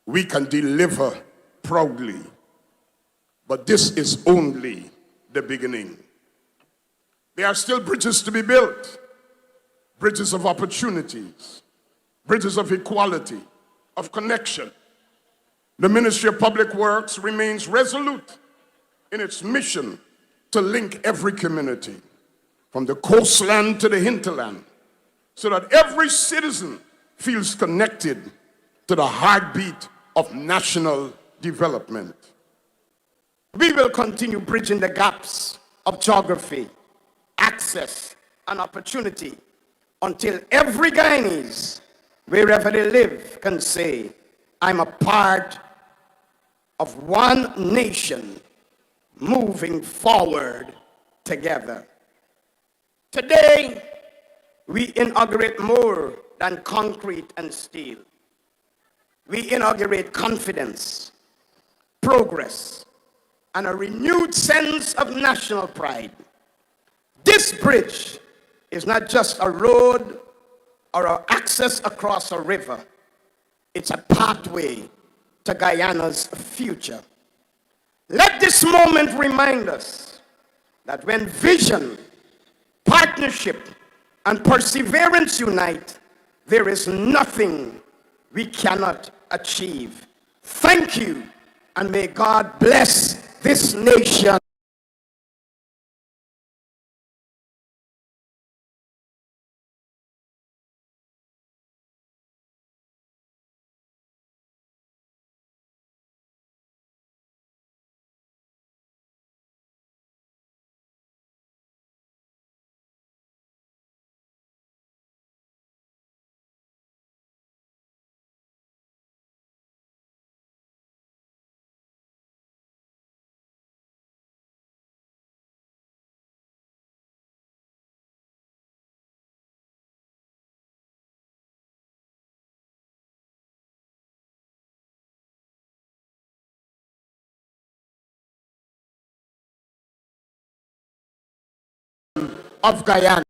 we can deliver proudly. But this is only the beginning. There are still bridges to be built, bridges of opportunities, bridges of equality, of connection. The Ministry of Public Works remains resolute in its mission to link every community, from the coastland to the hinterland, so that every citizen feels connected to the heartbeat of national development. We will continue bridging the gaps of geography, access, and opportunity until every Guyanese, wherever they live, can say, I'm a part of one nation moving forward together. Today, we inaugurate more than concrete and steel. We inaugurate confidence, progress, and a renewed sense of national pride. This bridge is not just a road or an access across a river. It's a pathway to Guyana's future. Let this moment remind us that when vision, partnership, and perseverance unite, there is nothing we cannot achieve. Thank you, and may God bless this nation. Of Guyana.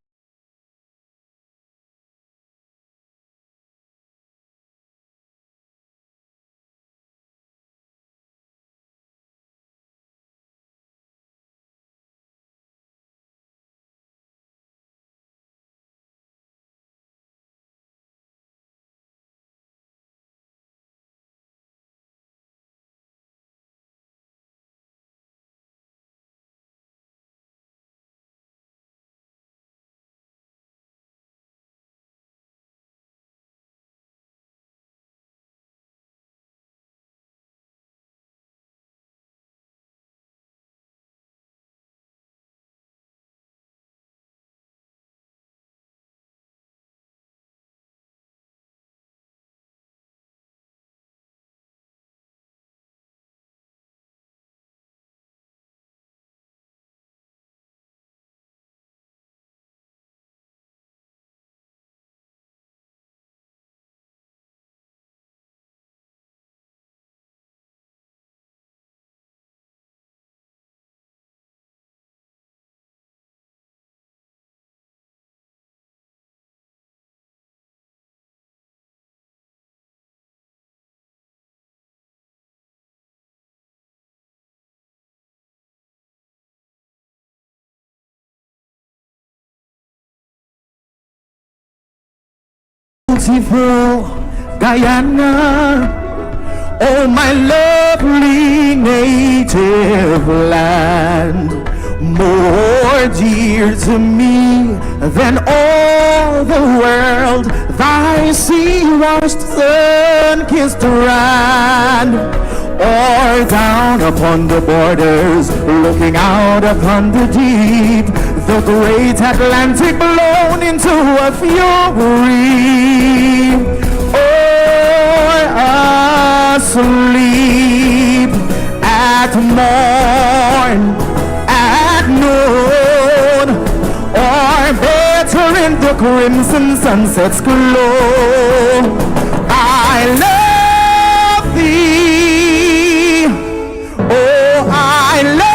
Beautiful Guyana, oh my lovely native land, more dear to me than all the world, thy sea-washed, sun-kissed strand, or down upon the borders, looking out upon the deep, the great Atlantic blown into a fury, or asleep at morn, at noon, or better in the crimson sunset's glow. I love thee, oh I love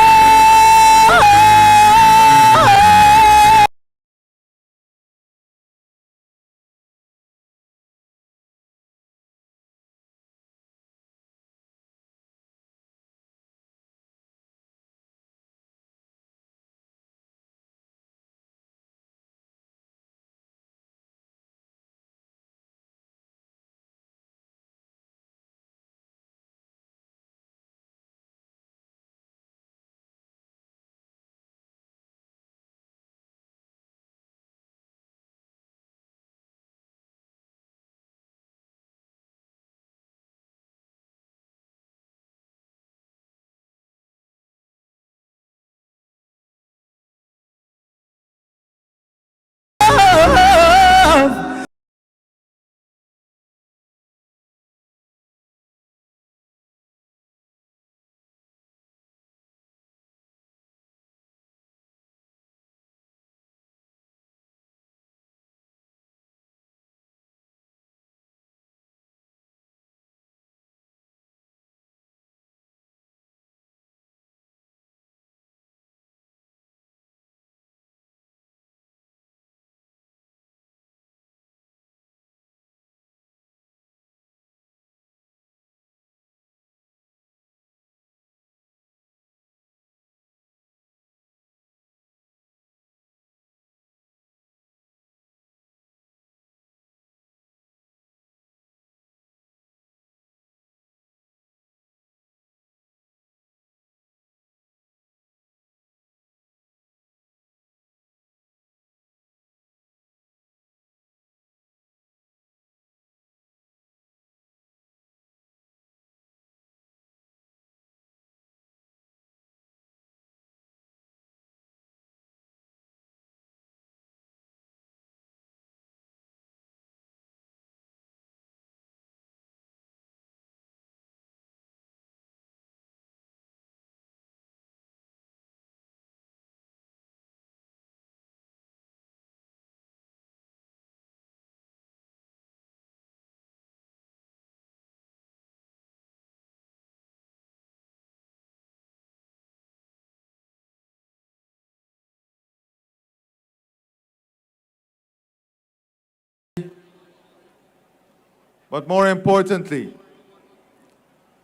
But more importantly,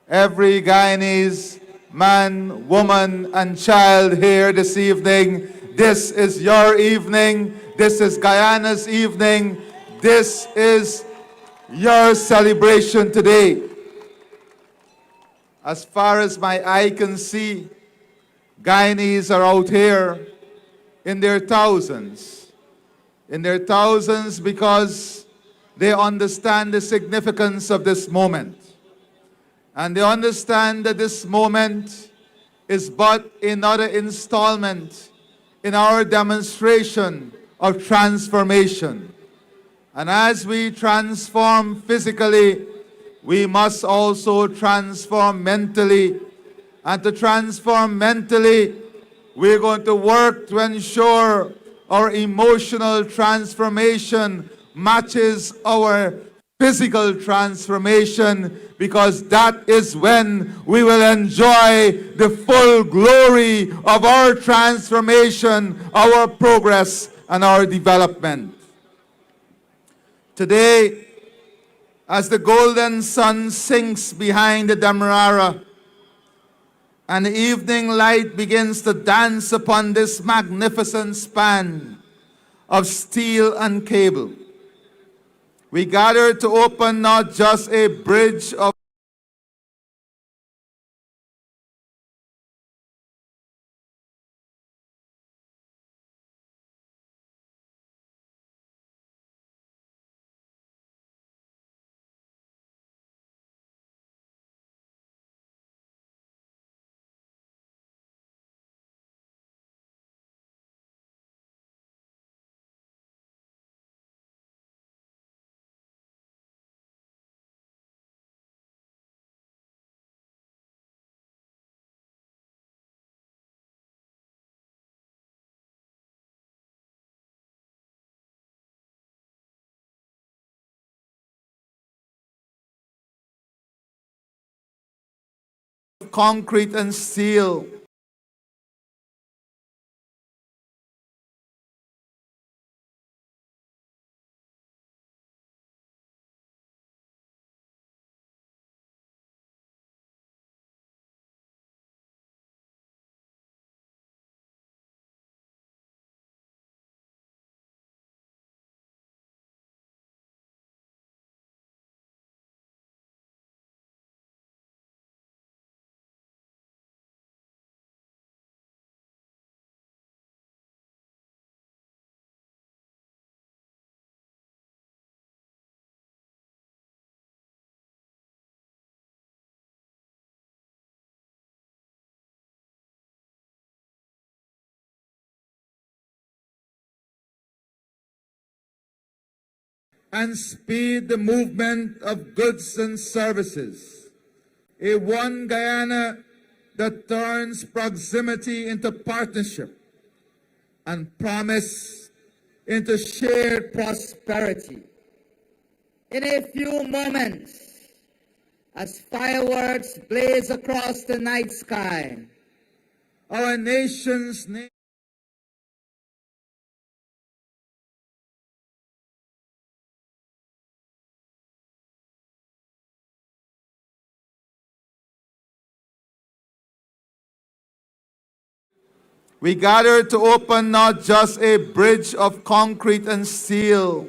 every Guyanese man, woman, and child here this evening, this is your evening. This is Guyana's evening. This is your celebration today. As far as my eye can see, Guyanese are out here in their thousands. In their thousands because they understand the significance of this moment. And they understand that this moment is but another installment in our demonstration of transformation. And as we transform physically, we must also transform mentally. And to transform mentally, we're going to work to ensure our emotional transformation matches our physical transformation, because that is when we will enjoy the full glory of our transformation, our progress, and our development. Today, as the golden sun sinks behind the Demerara and the evening light begins to dance upon this magnificent span of steel and cable, we gather to open not just a bridge of concrete and steel. And speed the movement of goods and services. A one Guyana that turns proximity into partnership and promise into shared prosperity. In a few moments, as fireworks blaze across the night sky, our nation's name we gather to open not just a bridge of concrete and steel,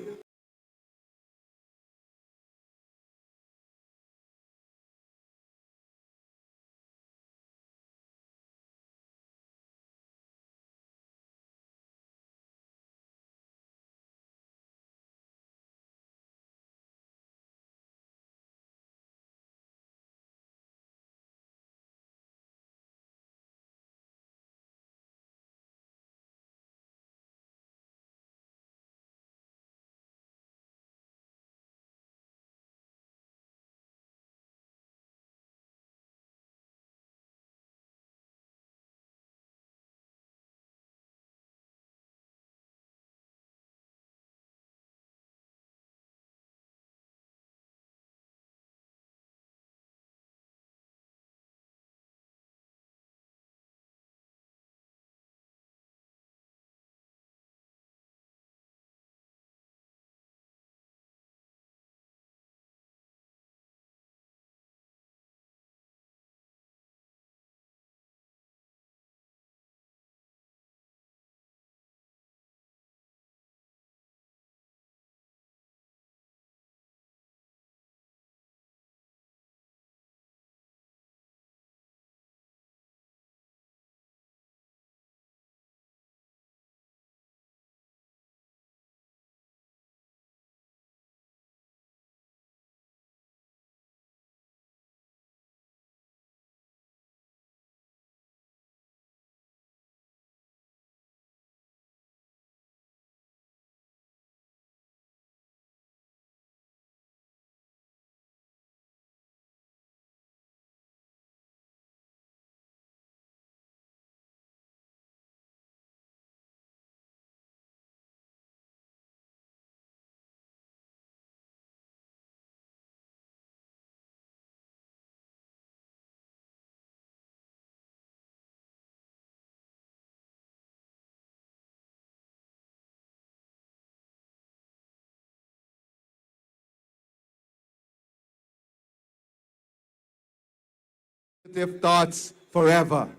thoughts forever.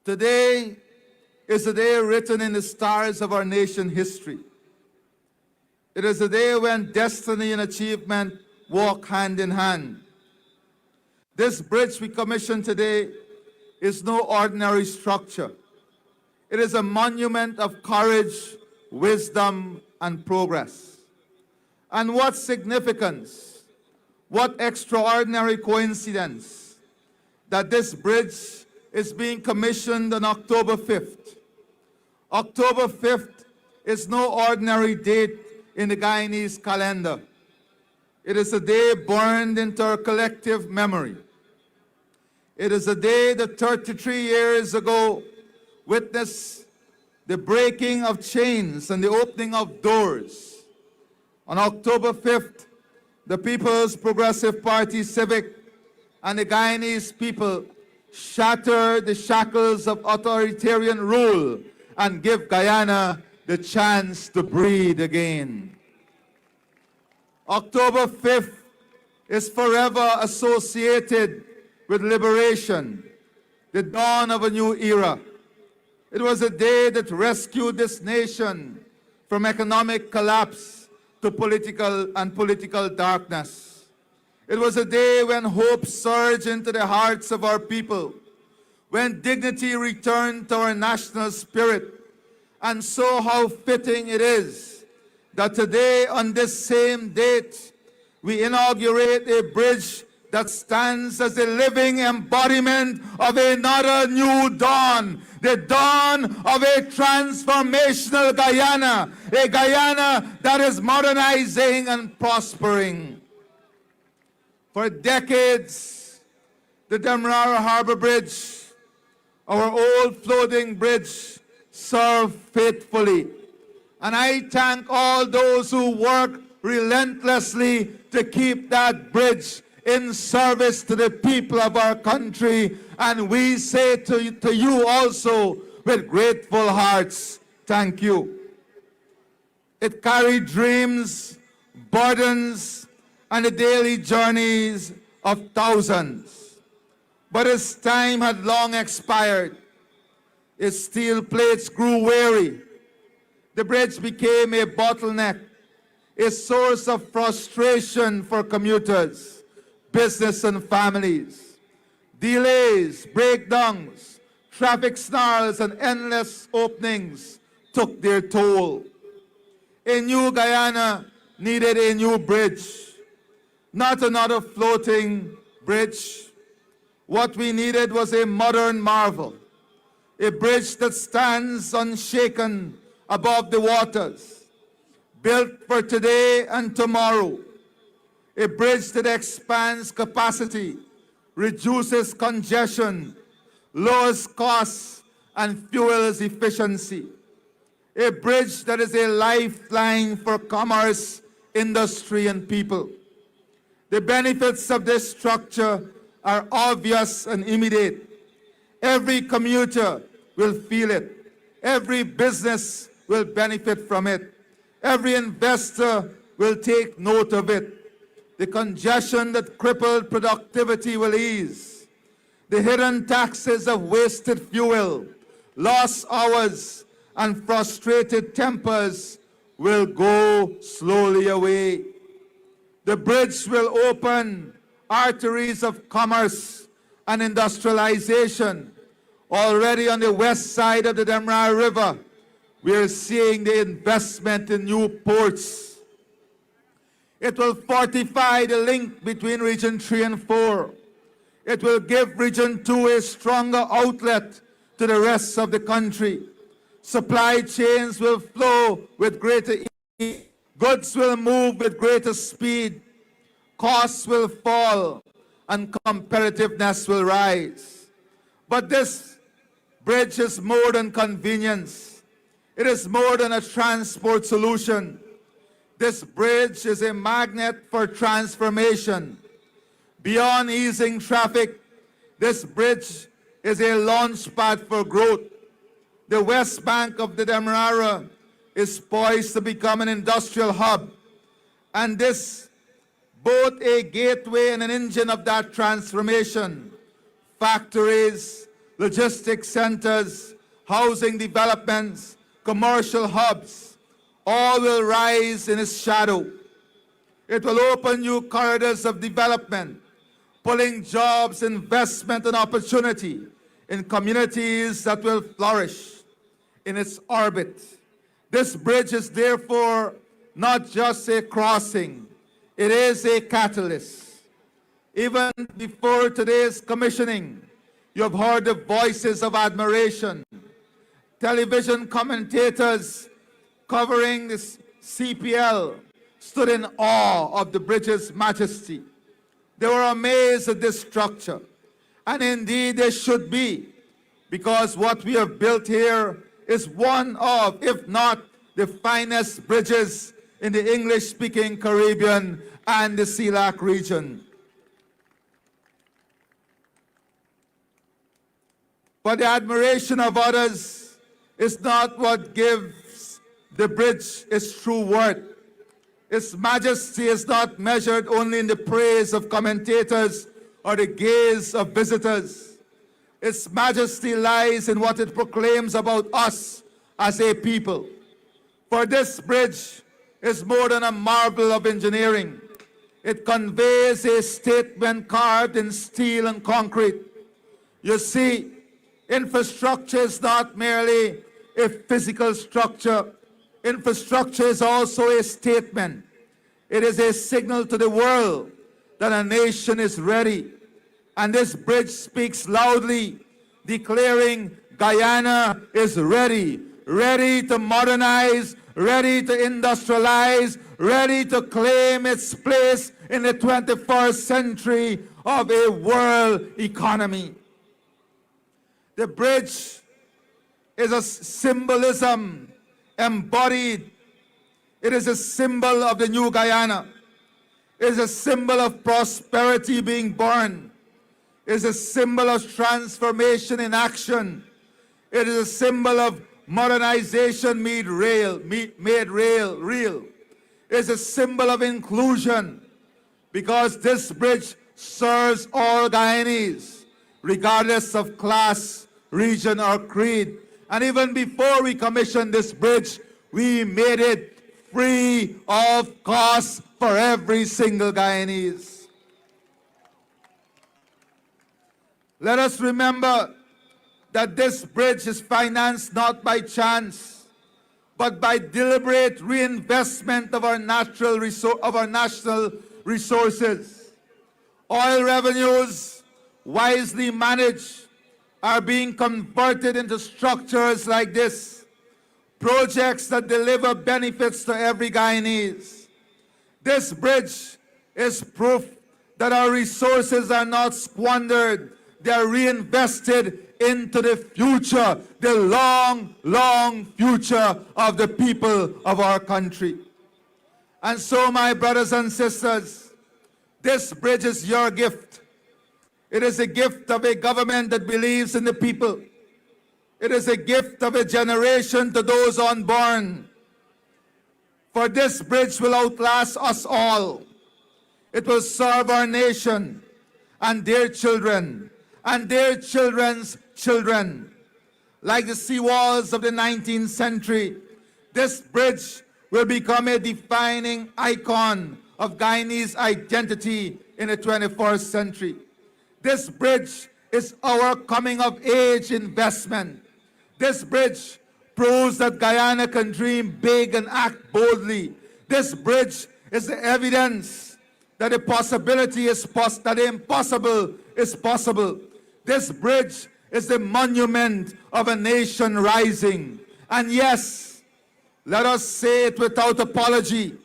Today is a day written in the stars of our nation history. It is a day when destiny and achievement walk hand in hand. This bridge we commission today is no ordinary structure. It is a monument of courage, wisdom, and progress. And what significance, what extraordinary coincidence that this bridge is being commissioned on October 5th. October 5th is no ordinary date in the Guyanese calendar. It is a day burned into our collective memory. It is a day that 33 years ago witnessed the breaking of chains and the opening of doors. On October 5th, the People's Progressive Party Civic and the Guyanese people shattered the shackles of authoritarian rule and give Guyana the chance to breathe again. October 5th is forever associated with liberation, the dawn of a new era. It was a day that rescued this nation from economic collapse to political darkness. It was a day when hope surged into the hearts of our people, when dignity returned to our national spirit. And so how fitting it is that today, on this same date, we inaugurate a bridge that stands as a living embodiment of another new dawn, the dawn of a transformational Guyana, a Guyana that is modernizing and prospering. For decades, the Demerara Harbor Bridge, our old floating bridge, served faithfully. And I thank all those who work relentlessly to keep that bridge in service to the people of our country. And we say to you also with grateful hearts, thank you. It carried dreams, burdens, and the daily journeys of thousands. But its time had long expired. Its steel plates grew weary. The bridge became a bottleneck, a source of frustration for commuters, business and families. Delays, breakdowns, traffic snarls, and endless openings took their toll. A new Guyana needed a new bridge, not another floating bridge. What we needed was a modern marvel, a bridge that stands unshaken above the waters, built for today and tomorrow, a bridge that expands capacity, reduces congestion, lowers costs, and fuels efficiency, a bridge that is a lifeline for commerce, industry, and people. The benefits of this structure are obvious and immediate. Every commuter will feel it. Every business will benefit from it. Every investor will take note of it. The congestion that crippled productivity will ease. The hidden taxes of wasted fuel, lost hours, and frustrated tempers will go slowly away. The bridge will open arteries of commerce and industrialization. Already on the west side of the Demerara River, we are seeing the investment in new ports. It will fortify the link between Region 3 and 4. It will give Region 2 a stronger outlet to the rest of the country. Supply chains will flow with greater ease. Goods will move with greater speed. Costs will fall and competitiveness will rise. But this bridge is more than convenience. It is more than a transport solution. This bridge is a magnet for transformation. Beyond easing traffic, this bridge is a launch pad for growth. The west bank of the Demerara is poised to become an industrial hub. And this both a gateway and an engine of that transformation. Factories, logistics centers, housing developments, commercial hubs, all will rise in its shadow. It will open new corridors of development, pulling jobs, investment, and opportunity in communities that will flourish in its orbit. This bridge is therefore not just a crossing, it is a catalyst. Even before today's commissioning, you have heard the voices of admiration. Television commentators covering this CPL stood in awe of the bridge's majesty. They were amazed at this structure. And indeed they should be, because what we have built here is one of, if not the finest bridges in the English-speaking Caribbean and the CELAC region. But the admiration of others is not what gives the bridge its true worth. Its majesty is not measured only in the praise of commentators or the gaze of visitors. Its majesty lies in what it proclaims about us as a people. For this bridge is more than a marvel of engineering. It conveys a statement carved in steel and concrete. You see, infrastructure is not merely a physical structure. Infrastructure is also a statement. It is a signal to the world that a nation is ready. And this bridge speaks loudly, declaring Guyana is ready, ready to modernize, ready to industrialize, ready to claim its place in the 21st century of a world economy. The bridge is a symbolism embodied. It is a symbol of the new Guyana. It is a symbol of prosperity being born. It is a symbol of transformation in action. It is a symbol of modernization made real. It is a symbol of inclusion, because this bridge serves all Guyanese, regardless of class, region, or creed. And even before we commissioned this bridge, we made it free of cost for every single Guyanese. Let us remember that this bridge is financed not by chance, but by deliberate reinvestment of our national resources. Oil revenues, wisely managed, are being converted into structures like this, projects that deliver benefits to every Guyanese. This bridge is proof that our resources are not squandered. They are reinvested into the future, the long, long future of the people of our country. And so, my brothers and sisters, this bridge is your gift. It is a gift of a government that believes in the people. It is a gift of a generation to those unborn. For this bridge will outlast us all. It will serve our nation and their children and their children's children. Like the seawalls of the 19th century, this bridge will become a defining icon of Guyanese identity in the 21st century. This bridge is our coming of age investment. This bridge proves that Guyana can dream big and act boldly. This bridge is the evidence that the impossible is possible. This bridge is the monument of a nation rising. And yes, let us say it without apology,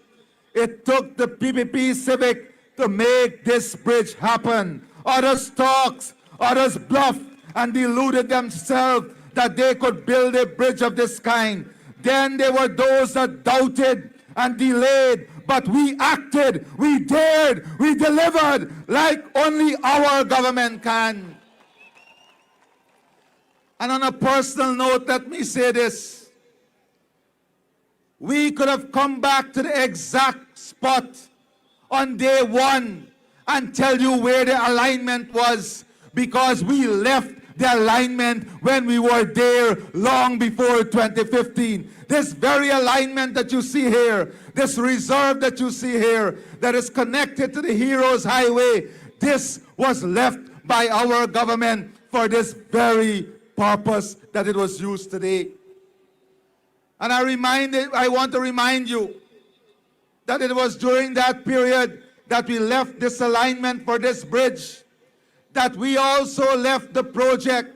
it took the PPP Civic to make this bridge happen. Others talked, others bluffed and deluded themselves that they could build a bridge of this kind. Then there were those that doubted and delayed, but we acted, we dared, we delivered like only our government can. And on a personal note, let me say this. We could have come back to the exact spot on day one and tell you where the alignment was, because we left the alignment when we were there long before 2015. This very alignment that you see here, this reserve that you see here, that is connected to the Heroes Highway, this was left by our government for this very purpose that it was used today. And I want to remind you that it was during that period that we left this alignment for this bridge, that we also left the project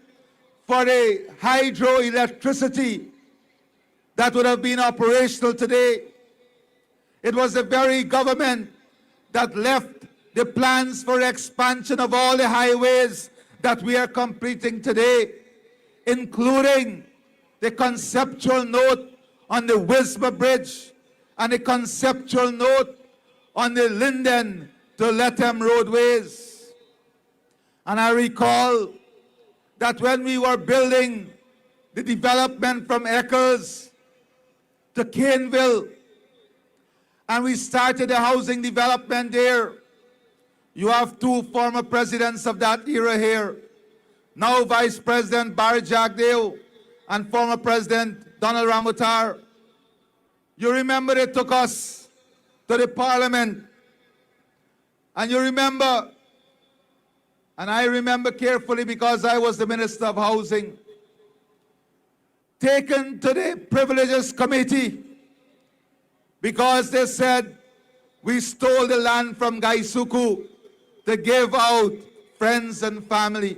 for the hydroelectricity that would have been operational today. It was the very government that left the plans for expansion of all the highways that we are completing today, including the conceptual note on the Wisma Bridge and the conceptual note on the Linden to Letham roadways. And I recall that when we were building the development from Eccles to Caneville, and we started the housing development there, you have two former presidents of that era here, now Vice President Barry Jagdeo and former President Donald Ramotar. You remember they took us to the Parliament, and you remember, and I remember carefully because I was the Minister of Housing, taken to the Privileges Committee because they said we stole the land from Gaisuku to give out friends and family.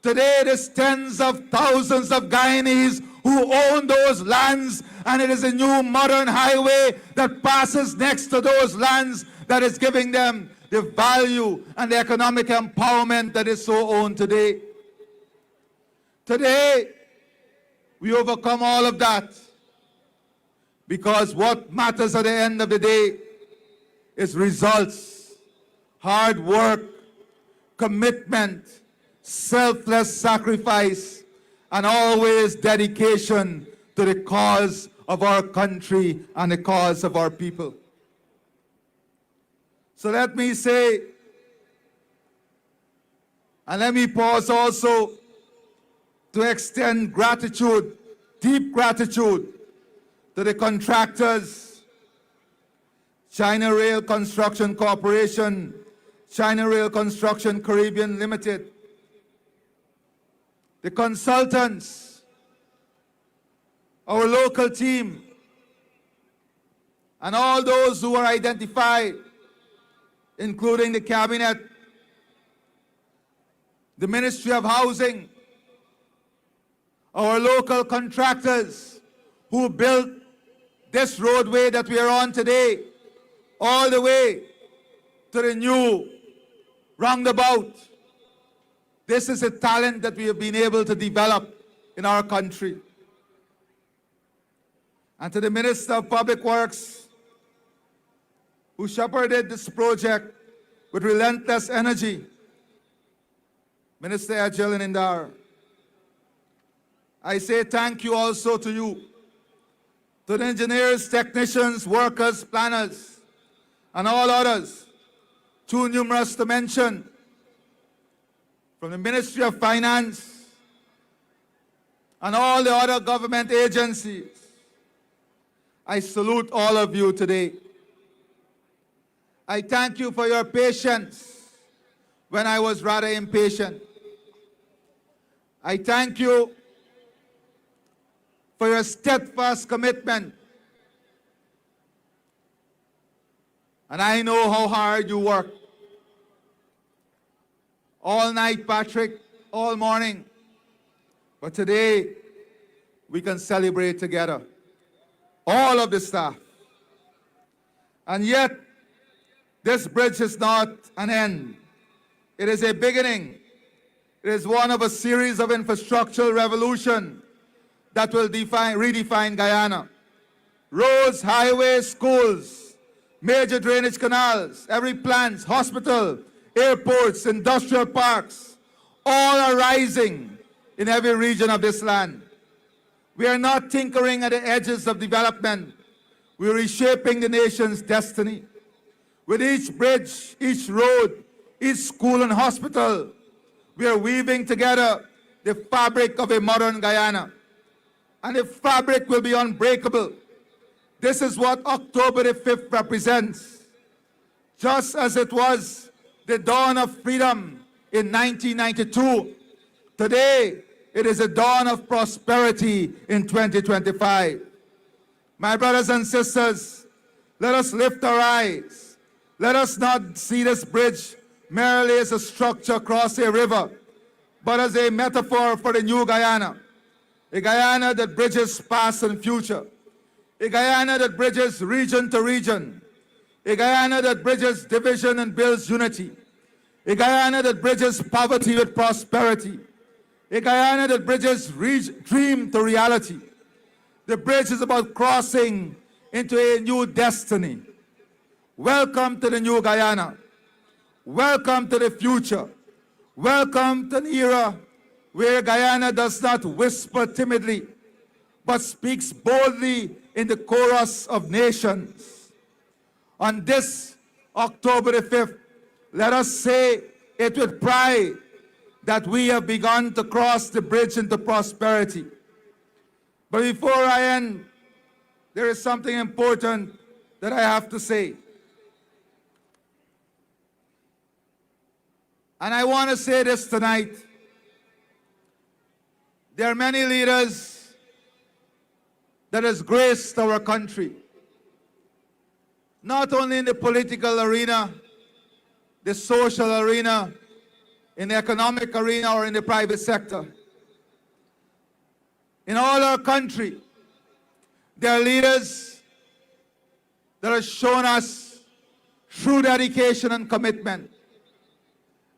Today there's tens of thousands of Guyanese who own those lands, and it is a new modern highway that passes next to those lands that is giving them the value and the economic empowerment that is so owned today. Today, we overcome all of that because what matters at the end of the day is results, hard work, commitment, selfless sacrifice, and always dedication to the cause of our country and the cause of our people. So let me say, and let me pause also to extend gratitude, deep gratitude, to the contractors, China Rail Construction Corporation, China Rail Construction Caribbean Limited, the consultants, our local team, and all those who are identified, including the Cabinet, the Ministry of Housing, our local contractors who built this roadway that we are on today, all the way to the new roundabout. This is a talent that we have been able to develop in our country. And to the Minister of Public Works, who shepherded this project with relentless energy, Minister Ajil Indar, I say thank you also to you, to the engineers, technicians, workers, planners, and all others, too numerous to mention, from the Ministry of Finance and all the other government agencies. I salute all of you today. I thank you for your patience when I was rather impatient. I thank you for your steadfast commitment. And I know how hard you work. All night, Patrick, all morning. But today, we can celebrate together. All of the staff. And yet, this bridge is not an end. It is a beginning. It is one of a series of infrastructural revolution that will redefine Guyana. Roads, highways, schools, major drainage canals, every plant, hospital, airports, industrial parks, all are rising in every region of this land. We are not tinkering at the edges of development. We are reshaping the nation's destiny. With each bridge, each road, each school and hospital, we are weaving together the fabric of a modern Guyana. And the fabric will be unbreakable. This is what October the 5th represents. Just as it was the dawn of freedom in 1992, today it is the dawn of prosperity in 2025. My brothers and sisters, let us lift our eyes. Let us not see this bridge merely as a structure across a river, but as a metaphor for the new Guyana. A Guyana that bridges past and future. A Guyana that bridges region to region. A Guyana that bridges division and builds unity. A Guyana that bridges poverty with prosperity. A Guyana that bridges dream to reality. The bridge is about crossing into a new destiny. Welcome to the new Guyana. Welcome to the future. Welcome to an era where Guyana does not whisper timidly, but speaks boldly in the chorus of nations. On this October the 5th, let us say it with pride that we have begun to cross the bridge into prosperity. But before I end, there is something important that I have to say. And I want to say this tonight. There are many leaders that has graced our country, not only in the political arena, the social arena, in the economic arena, or in the private sector. In all our country, there are leaders that have shown us true dedication and commitment.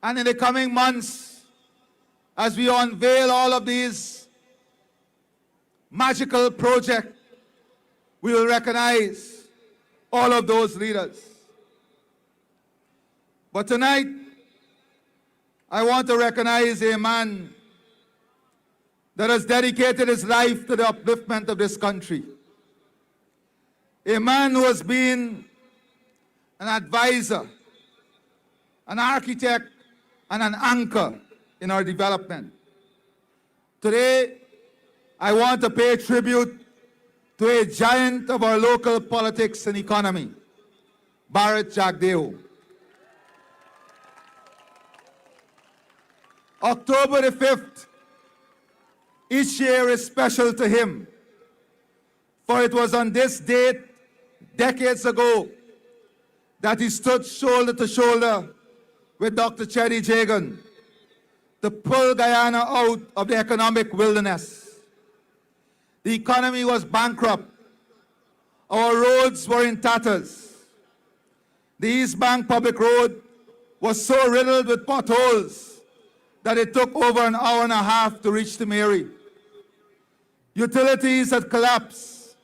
And in the coming months, as we unveil all of these magical projects, we will recognize all of those leaders. But tonight, I want to recognize a man that has dedicated his life to the upliftment of this country. A man who has been an advisor, an architect, and an anchor in our development. Today, I want to pay tribute to a giant of our local politics and economy, Bharat Jagdeo. October the 5th, each year is special to him, for it was on this date, decades ago, that he stood shoulder to shoulder with Dr. Cheddi Jagan to pull Guyana out of the economic wilderness. The economy was bankrupt. Our roads were in tatters. The East Bank Public Road was so riddled with potholes that it took over an hour and a half to reach the Mary. Utilities had collapsed.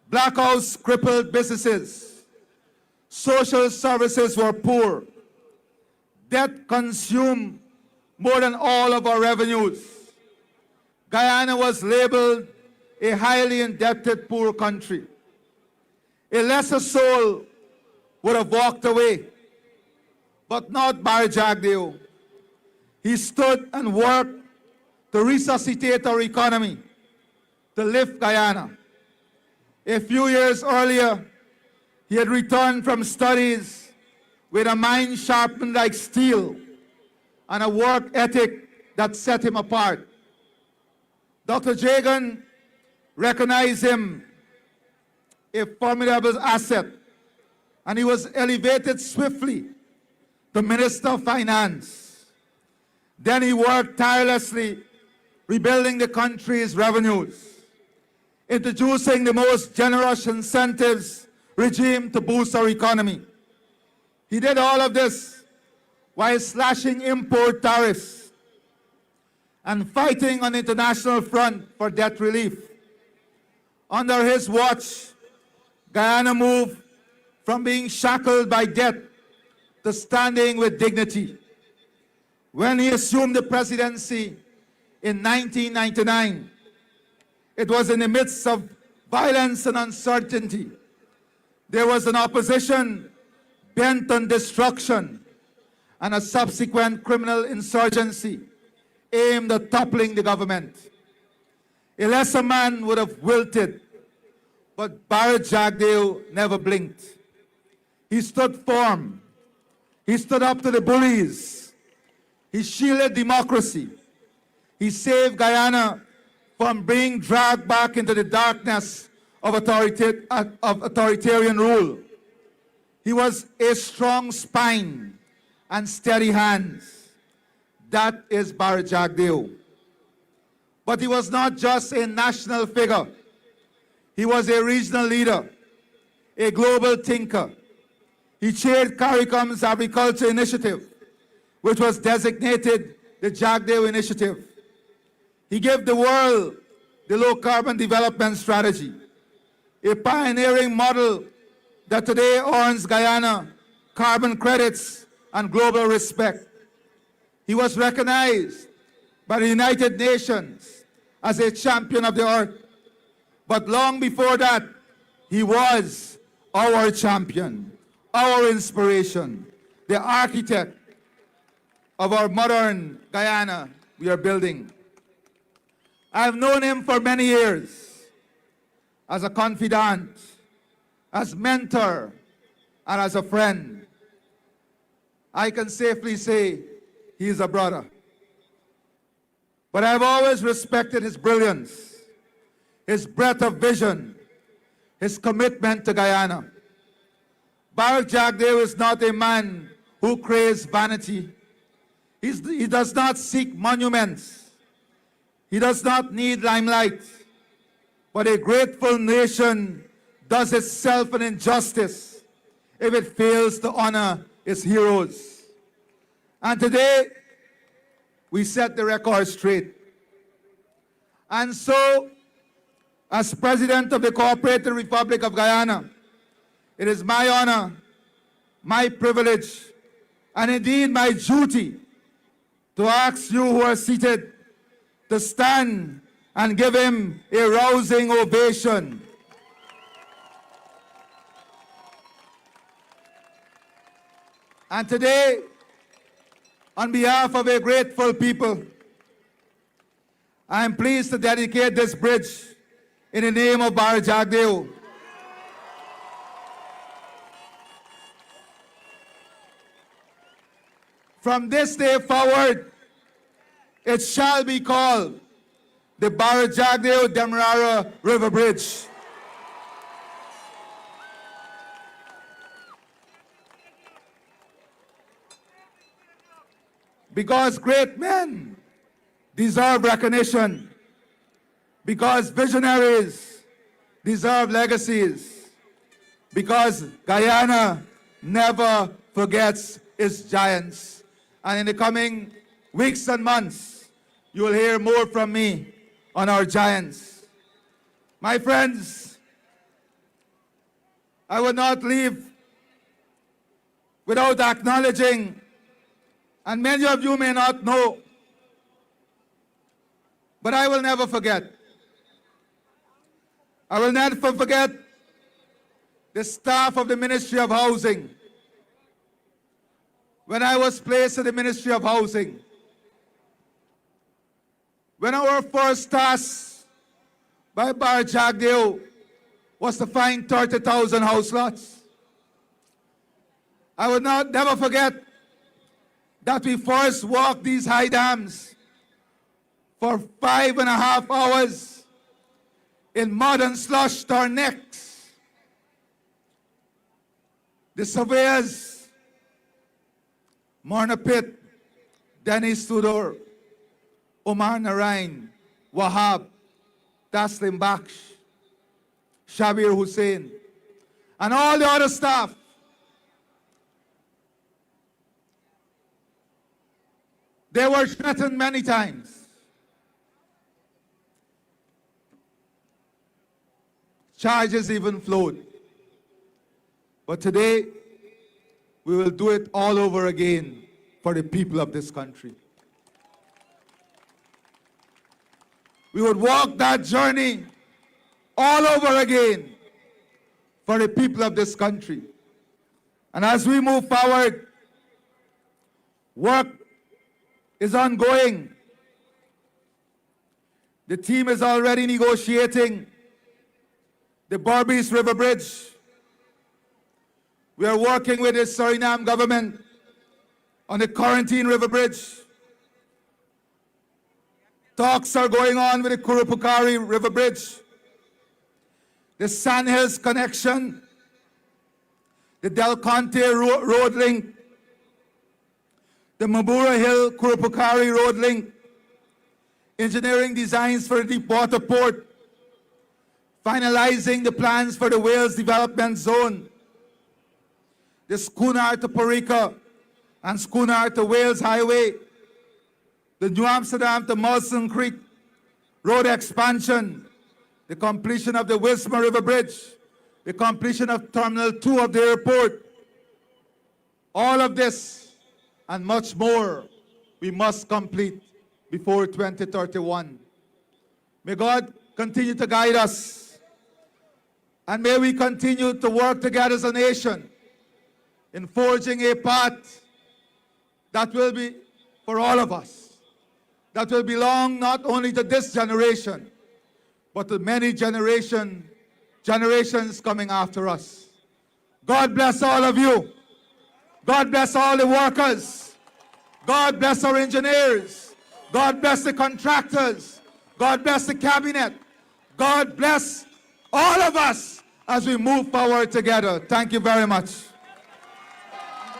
Blackouts crippled businesses. Social services were poor. Debt consumed more than all of our revenues. Guyana was labeled a highly indebted poor country. A lesser soul would have walked away, but not Bharat Jagdeo. He stood and worked to resuscitate our economy, to lift Guyana. A few years earlier, he had returned from studies with a mind sharpened like steel and a work ethic that set him apart. Dr. Jagan recognized him a formidable asset, and he was elevated swiftly to Minister of Finance. Then he worked tirelessly rebuilding the country's revenues, introducing the most generous incentives regime to boost our economy. He did all of this while slashing import tariffs and fighting on the international front for debt relief. Under his watch, Guyana moved from being shackled by debt to standing with dignity. When he assumed the presidency in 1999, it was in the midst of violence and uncertainty. There was an opposition bent on destruction and a subsequent criminal insurgency aimed at toppling the government. A lesser man would have wilted, but Bharat Jagdeo never blinked. He stood firm. He stood up to the bullies. He shielded democracy. He saved Guyana from being dragged back into the darkness of authoritarian rule. He was a strong spine and steady hands. That is Bharat Jagdeo. But he was not just a national figure. He was a regional leader, a global thinker. He chaired CARICOM's agriculture initiative, which was designated the Jagdeo Initiative. He gave the world the low-carbon development strategy, a pioneering model that today earns Guyana carbon credits and global respect. He was recognized by the United Nations as a champion of the earth. But long before that, he was our champion, our inspiration, the architect of our modern Guyana we are building. I've known him for many years as a confidant, as mentor, and as a friend. I can safely say he is a brother. But I've always respected his brilliance, his breadth of vision, his commitment to Guyana. Bharat Jagdeo is not a man who craves vanity. He does not seek monuments. He does not need limelight. But a grateful nation does itself an injustice if it fails to honor its heroes. And today, we set the record straight. And so, as President of the Cooperative Republic of Guyana, it is my honor, my privilege, and indeed my duty to ask you who are seated to stand and give him a rousing ovation. And today, on behalf of a grateful people, I am pleased to dedicate this bridge in the name of Bharat Jagdeo. From this day forward, it shall be called the Bharat Jagdeo Demerara River Bridge. Because great men deserve recognition, because visionaries deserve legacies, because Guyana never forgets its giants. And in the coming weeks and months, you will hear more from me on our giants. My friends, I will not leave without acknowledging, and many of you may not know, but I will never forget. I will never forget the staff of the Ministry of Housing. When I was placed in the Ministry of Housing, when our first task by Bharat Jagdeo was to find 30,000 house lots, I will never forget that we first walked these high dams for 5.5 hours in mud and slush to our necks. The surveyors, Morna Pitt, Dennis Tudor, Omar Narain, Wahab, Taslim Baksh, Shabir Hussain, and all the other staff, they were threatened many times. Charges even flowed. But today, we will do it all over again for the people of this country. We would walk that journey all over again for the people of this country. And as we move forward, work is ongoing. The team is already negotiating the Berbice River Bridge. We are working with the Suriname government on the Quarantine River Bridge. Talks are going on with the Kurupukari River Bridge, the Sandhills connection, the Del Conte road link, the Mabura Hill Kurupukari road link, engineering designs for the deep water port, finalizing the plans for the Wales Development Zone, the Schooner to Parika and Schooner to Wales Highway, the New Amsterdam to Molson Creek road expansion, the completion of the Wismar River Bridge, the completion of Terminal 2 of the airport. All of this and much more we must complete before 2031. May God continue to guide us, and may we continue to work together as a nation in forging a path that will be for all of us, that will belong not only to this generation, but to many generations coming after us. God bless all of you. God bless all the workers. God bless our engineers. God bless the contractors. God bless the cabinet. God bless all of us as we move forward together. Thank you very much.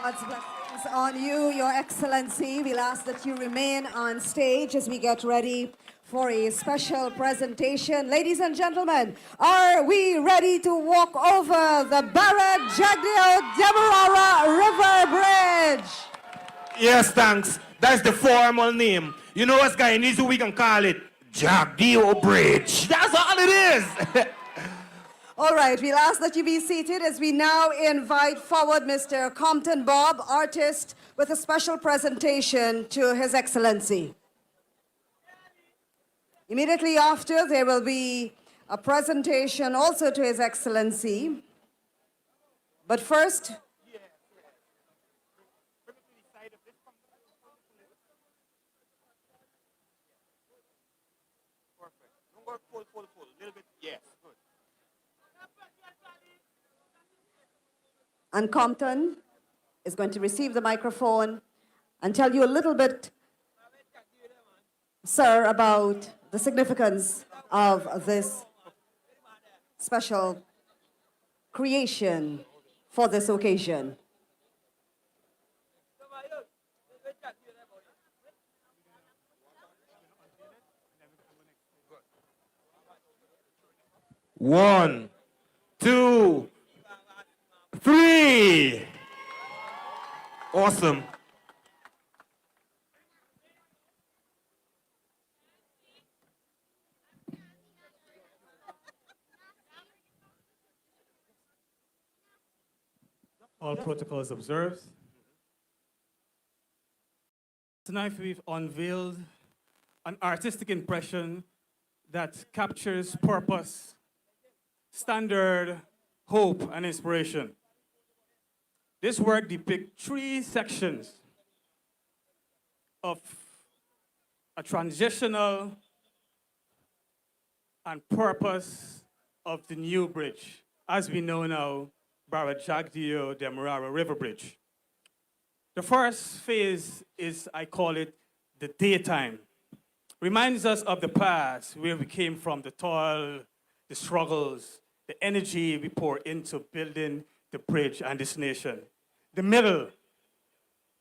God's blessings on you, Your Excellency. We'll ask that you remain on stage as we get ready for a special presentation. Ladies and gentlemen, are we ready to walk over the Barrett Jagdeo Demerara River Bridge? Yes, thanks. That's the formal name. You know what's Guyanese, we can call it Jagdeo Bridge. That's all it is. All right, we'll ask that you be seated as we now invite forward Mr. Compton Bob, artist, with a special presentation to His Excellency. Immediately after, there will be a presentation also to His Excellency. But first, and Compton is going to receive the microphone and tell you a little bit, sir, about the significance of this special creation for this occasion. One, two, three. Awesome. All protocols observed. Tonight we've unveiled an artistic impression that captures purpose, standard, hope, and inspiration. This work depicts 3 sections of a transitional and purpose of the new bridge, as we know now, Barrett Jagdeo Demerara River Bridge. The first phase is, I call it, the daytime. Reminds us of the past, where we came from, the toil, the struggles, the energy we pour into building the bridge and this nation. The middle,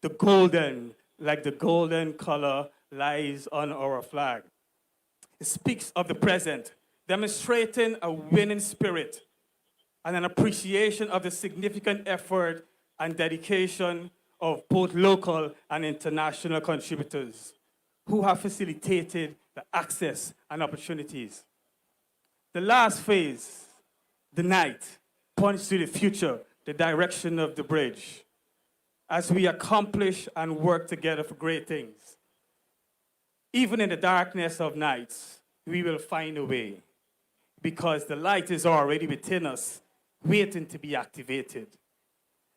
the golden, like the golden color lies on our flag. It speaks of the present, demonstrating a winning spirit and an appreciation of the significant effort and dedication of both local and international contributors who have facilitated the access and opportunities. The last phase, the night, points to the future, the direction of the bridge, as we accomplish and work together for great things. Even in the darkness of nights, we will find a way, because the light is already within us, waiting to be activated.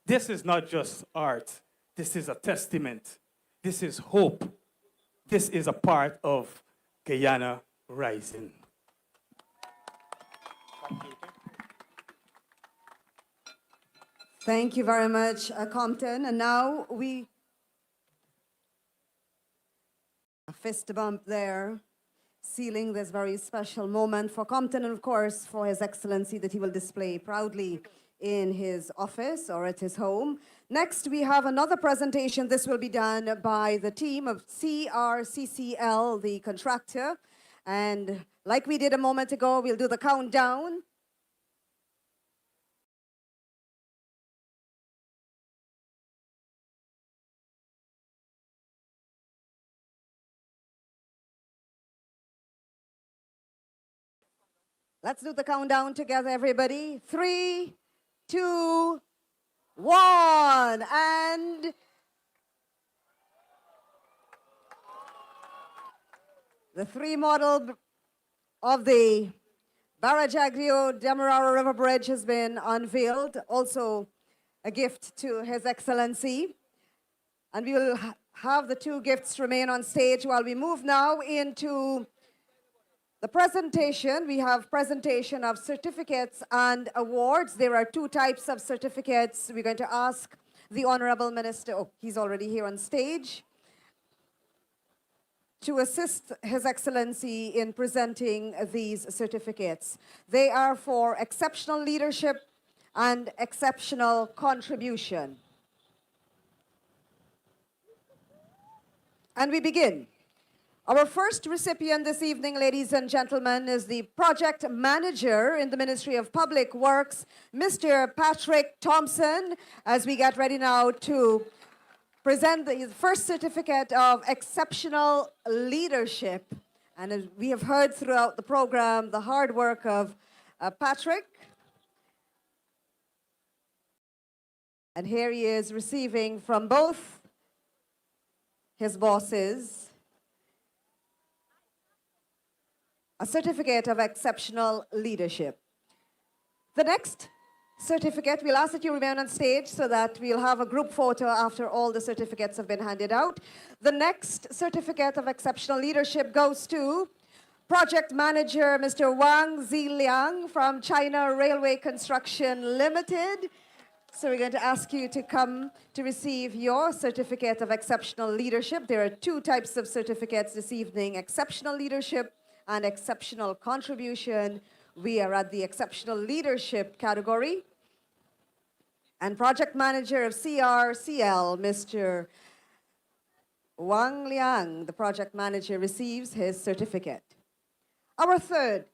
This is not just art. This is a testament. This is hope. This is a part of Guyana Rising. Thank you very much, Compton. And now a fist bump there, sealing this very special moment for Compton and, of course, for His Excellency that he will display proudly in his office or at his home. Next, we have another presentation. This will be done by the team of CRCCL, the contractor. And like we did a moment ago, we'll do the countdown. Let's do the countdown together, everybody. 3, 2, 1. And the 3 model of the Barajagrio Demerara River Bridge has been unveiled. Also a gift to His Excellency. And we will have the 2 gifts remain on stage while we move now into the presentation. We have presentation of certificates and awards. There are 2 types of certificates. We're going to ask the Honorable Minister, oh, he's already here on stage, to assist His Excellency in presenting these certificates. They are for exceptional leadership and exceptional contribution. And we begin. Our first recipient this evening, ladies and gentlemen, is the project manager in the Ministry of Public Works, Mr. Patrick Thompson, as we get ready now to present the first certificate of exceptional leadership. And as we have heard throughout the program, the hard work of Patrick. And here he is receiving from both his bosses a certificate of exceptional leadership. The next certificate, we'll ask that you remain on stage so that we'll have a group photo after all the certificates have been handed out. The next certificate of exceptional leadership goes to Project Manager Mr. Wang Ziliang from China Railway Construction Limited. So we're going to ask you to come to receive your certificate of exceptional leadership. There are 2 types of certificates this evening, exceptional leadership and exceptional contribution. We are at the exceptional leadership category. And project manager of CRCL, Mr. Wang Liang, the project manager, receives his certificate. Our third.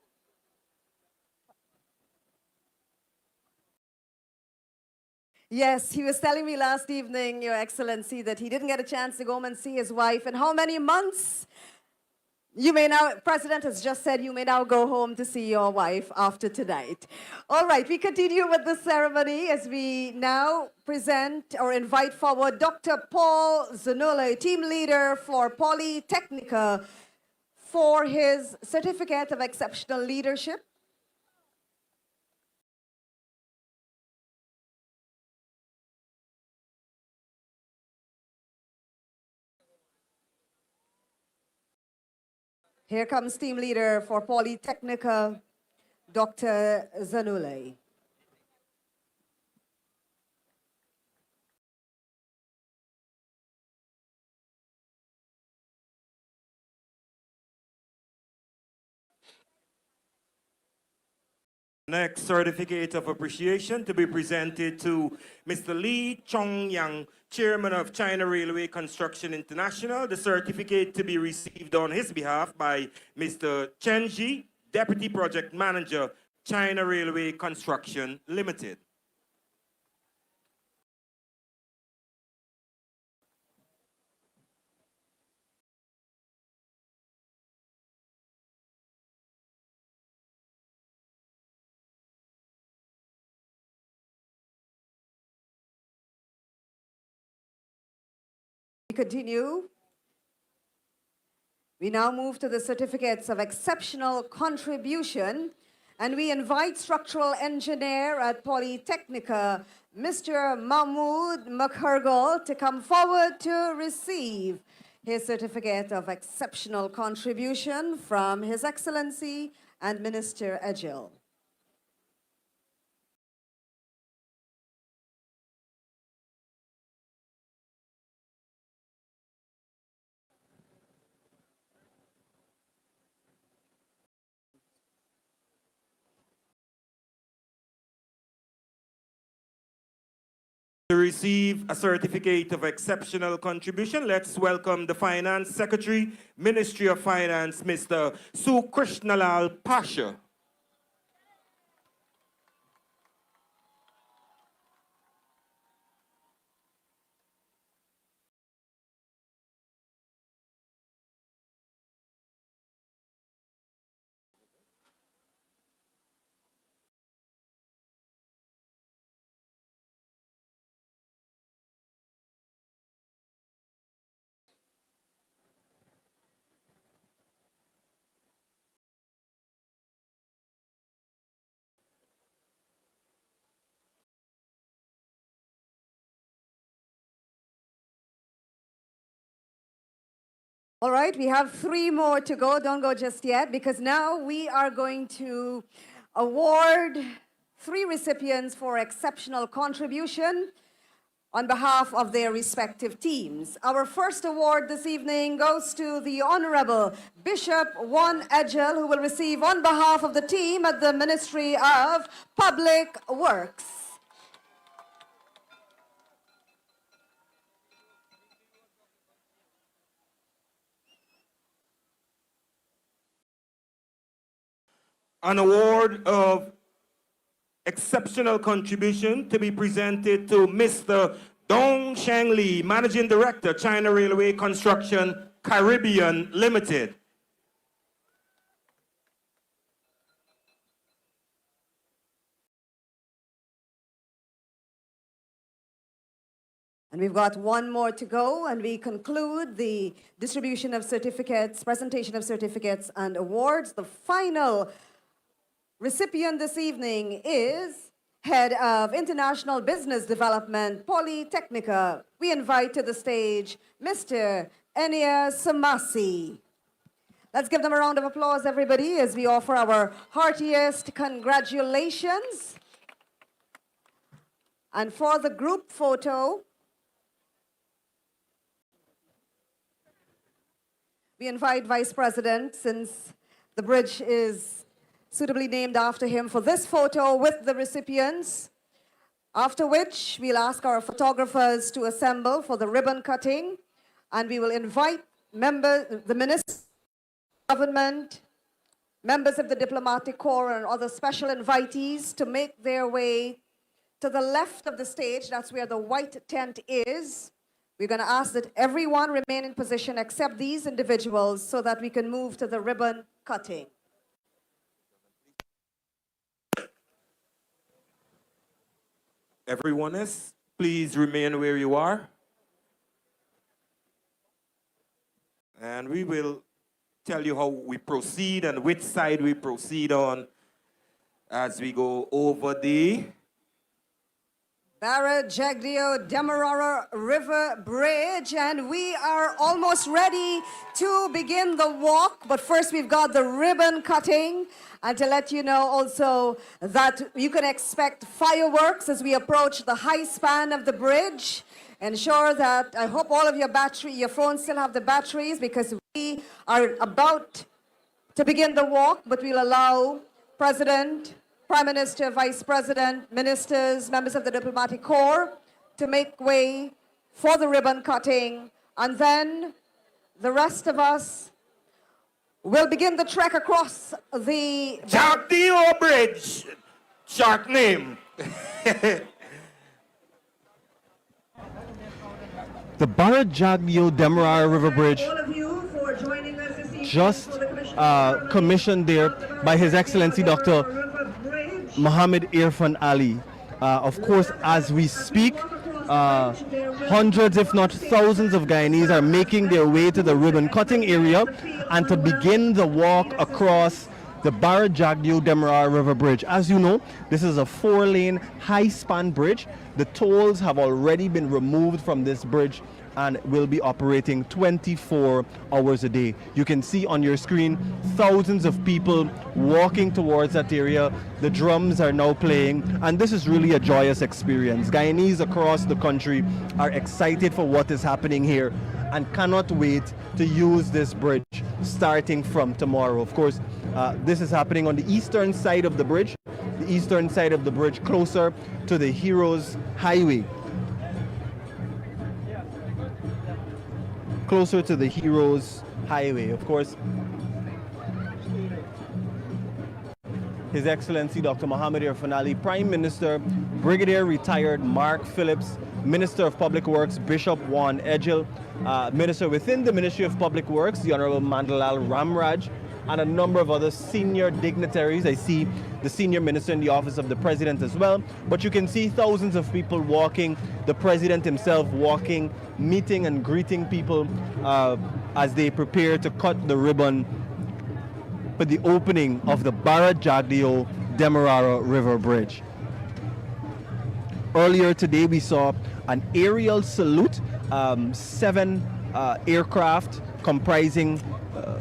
Yes, he was telling me last evening, Your Excellency, that he didn't get a chance to go home and see his wife in how many months? You may now, President has just said you may now go home to see your wife after tonight. All right, we continue with the ceremony as we now present or invite forward Dr. Paul Zanule, team leader for Polytechnica, for his certificate of exceptional leadership. Here comes team leader for Polytechnica, Dr. Zanule. Next certificate of appreciation to be presented to Mr. Lee Chong-yang, Chairman of China Railway Construction International. The certificate to be received on his behalf by Mr. Chen Ji, Deputy Project Manager, China Railway Construction Limited. We continue. We now move to the certificates of exceptional contribution, and we invite structural engineer at Polytechnica, Mr. Mahmoud Makhargal to come forward to receive his certificate of exceptional contribution from His Excellency and Minister Ejil. To receive a certificate of exceptional contribution, let's welcome the Finance Secretary, Ministry of Finance, Mr. Sukrishnalal Pasha. All right, we have 3 more to go. Don't go just yet, because now we are going to award 3 recipients for exceptional contribution on behalf of their respective teams. Our first award this evening goes to the Honorable Bishop Juan Ejil, who will receive on behalf of the team at the Ministry of Public Works. An award of exceptional contribution to be presented to Mr. Dong Sheng Li, Managing Director, China Railway Construction Caribbean Limited. And we've got 1 more to go, and we conclude the distribution of certificates, presentation of certificates and awards. The final recipient this evening is Head of International Business Development, Polytechnica. We invite to the stage Mr. Enia Samasi. Let's give them a round of applause, everybody, as we offer our heartiest congratulations. And for the group photo, we invite Vice President, since the bridge is suitably named after him, for this photo with the recipients, after which we'll ask our photographers to assemble for the ribbon cutting, and we will invite the Minister of Government, members of the Diplomatic Corps, and other special invitees to make their way to the left of the stage. That's where the white tent is. We're going to ask that everyone remain in position except these individuals so that we can move to the ribbon cutting. Everyone else, please remain where you are. And we will tell you how we proceed and which side we proceed on as we go over the Barra Jagdeo Demerara River Bridge, and we are almost ready to begin the walk. But first we've got the ribbon cutting, and to let you know also that you can expect fireworks as we approach the high span of the bridge. Ensure that, I hope all of your phones still have the batteries, because we are about to begin the walk, but we'll allow President, Prime Minister, Vice President, ministers, members of the Diplomatic Corps to make way for the ribbon cutting, and then the rest of us will begin the trek across the Jagdeo Bridge. Shark name. The Barra Jagdeo Demerara River Bridge, all of you for joining us this evening just for the commission commissioned there by His Excellency Dr. River Bridge. Mohamed Irfaan Ali. Of course, as we speak, hundreds, if not thousands, of Guyanese are making their way to the ribbon cutting area and to begin the walk across the Barra-Jagdeo Demerara River Bridge. As you know, this is a 4-lane high-span bridge. The tolls have already been removed from this bridge and will be operating 24 hours a day. You can see on your screen thousands of people walking towards that area. The drums are now playing, and this is really a joyous experience. Guyanese across the country are excited for what is happening here and cannot wait to use this bridge starting from tomorrow. Of course, this is happening on the eastern side of the bridge, closer to the Heroes Highway. Closer to the Heroes Highway. Of course, His Excellency Dr. Mohamed Irfaan, Prime Minister, Brigadier Retired Mark Phillips, Minister of Public Works Bishop Juan Edgil, Minister within the Ministry of Public Works, the Honorable Mandalal Ramraj, and a number of other senior dignitaries. I see the senior minister in the office of the president as well. But you can see thousands of people walking, the president himself walking, meeting and greeting people as they prepare to cut the ribbon for the opening of the Barra-Jagdeo Demerara River Bridge. Earlier today we saw an aerial salute, 7 aircraft comprising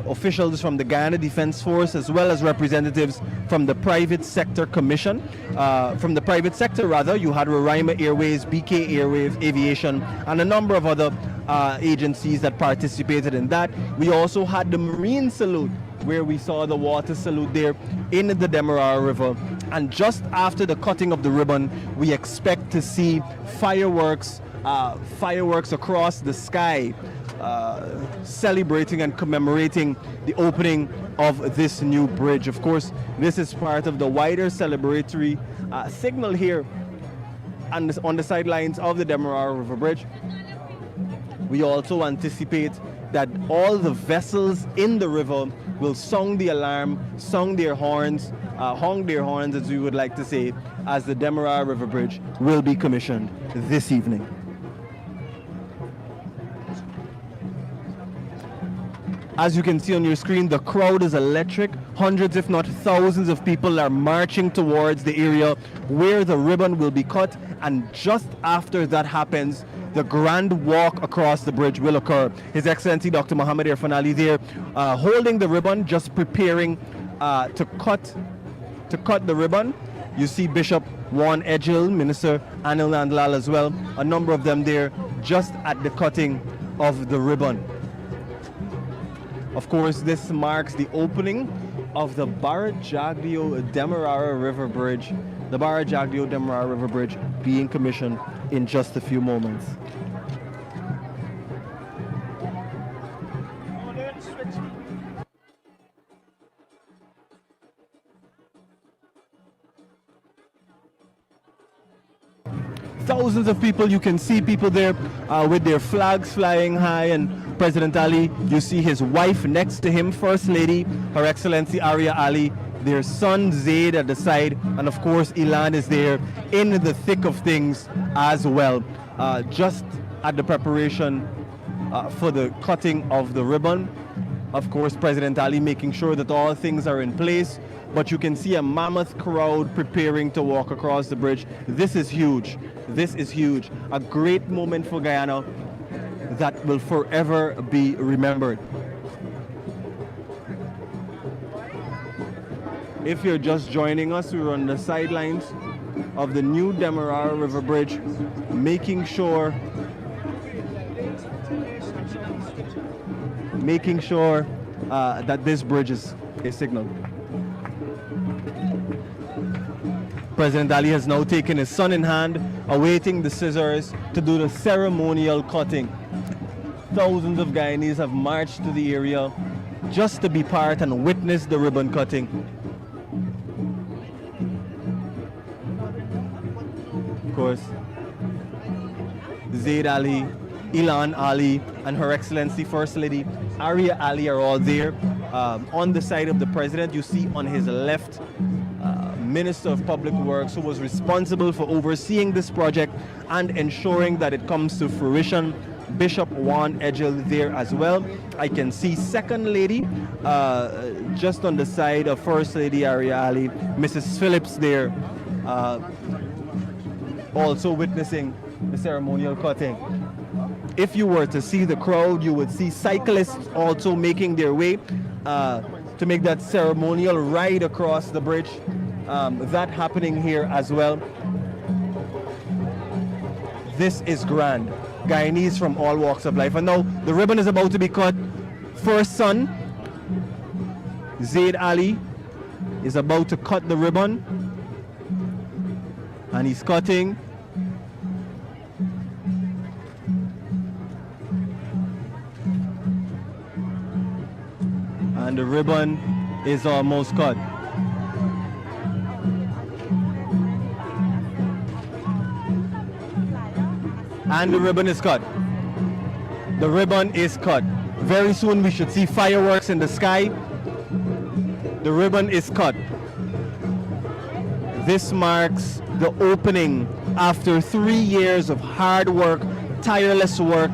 officials from the Guyana Defense Force as well as representatives from the private sector commission. From the private sector rather, you had Roraima Airways, BK Aviation, and a number of other agencies that participated in that. We also had the marine salute, where we saw the water salute there in the Demerara River. And just after the cutting of the ribbon, we expect to see fireworks across the sky, celebrating and commemorating the opening of this new bridge. Of course, this is part of the wider celebratory signal here on the sidelines of the Demerara River Bridge. We also anticipate that all the vessels in the river will sound the alarm, sound their horns, honk their horns, as we would like to say, as the Demerara River Bridge will be commissioned this evening. As you can see on your screen, the crowd is electric. Hundreds, if not thousands of people are marching towards the area where the ribbon will be cut. And just after that happens, the grand walk across the bridge will occur. His Excellency Dr. Mohamed Irfaan there holding the ribbon, just preparing to cut the ribbon. You see Bishop Juan Edgil, Minister Anil Nandlal as well, a number of them there just at the cutting of the ribbon. Of course, this marks the opening of the Barra-Jagdeo Demerara River Bridge, the Barra-Jagdeo Demerara River Bridge being commissioned in just a few moments. Thousands of people, you can see people there with their flags flying high, and President Ali, you see his wife next to him, First Lady, Her Excellency Arya Ali, their son Zaid at the side, and of course Ilan is there in the thick of things as well, just at the preparation for the cutting of the ribbon. Of course, President Ali making sure that all things are in place, but you can see a mammoth crowd preparing to walk across the bridge. This is huge. This is huge. A great moment for Guyana that will forever be remembered. If you're just joining us, we're on the sidelines of the new Demerara River Bridge, making sure that this bridge is signaled. President Ali has now taken his son in hand, awaiting the scissors to do the ceremonial cutting. Thousands of Guyanese have marched to the area just to be part and witness the ribbon cutting. Of course, Zaid Ali, Ilan Ali, and Her Excellency First Lady Arya Ali are all there. On the side of the president, you see on his left, Minister of Public Works, who was responsible for overseeing this project and ensuring that it comes to fruition, Bishop Juan Edgel there as well. I can see Second Lady just on the side of First Lady Ariali, Mrs. Phillips there, also witnessing the ceremonial cutting. If you were to see the crowd, you would see cyclists also making their way to make that ceremonial ride across the bridge. That happening here as well. This is grand. Guyanese from all walks of life. And now the ribbon is about to be cut. First son, Zaid Ali, is about to cut the ribbon. And he's cutting. And the ribbon is almost cut. And the ribbon is cut. The ribbon is cut. Very soon we should see fireworks in the sky. The ribbon is cut. This marks the opening after 3 years of hard work, tireless work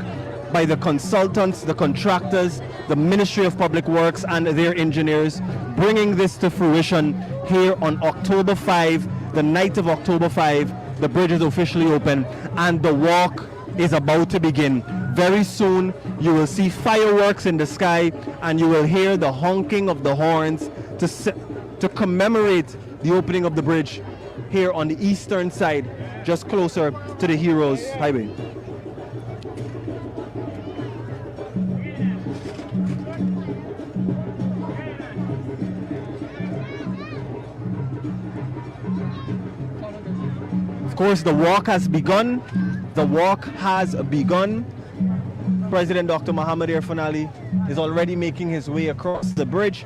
by the consultants, the contractors, the Ministry of Public Works and their engineers, bringing this to fruition here on October 5, the night of October 5. The bridge is officially open and the walk is about to begin. Very soon you will see fireworks in the sky and you will hear the honking of the horns to commemorate the opening of the bridge here on the eastern side, just closer to the Heroes Highway. Of course, the walk has begun. The walk has begun. President Dr. Mohamed Irfaan Ali is already making his way across the bridge.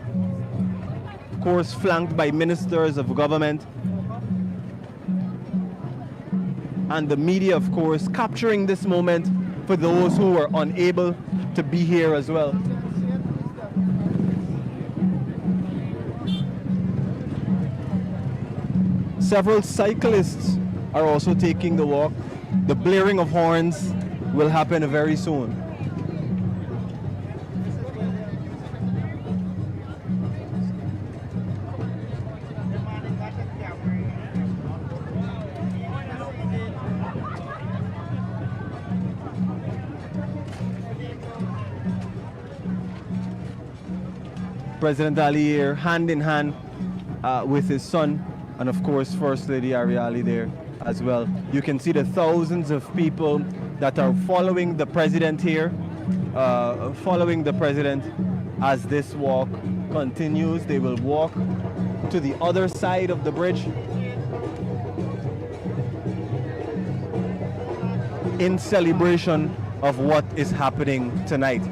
Of course, flanked by ministers of government. And the media, of course, capturing this moment for those who were unable to be here as well. Several cyclists are also taking the walk. The blaring of horns will happen very soon. President Ali here, hand in hand with his son, and of course First Lady Ariali there as well. You can see the thousands of people that are following the president here, following the president as this walk continues. They will walk to the other side of the bridge in celebration of what is happening tonight.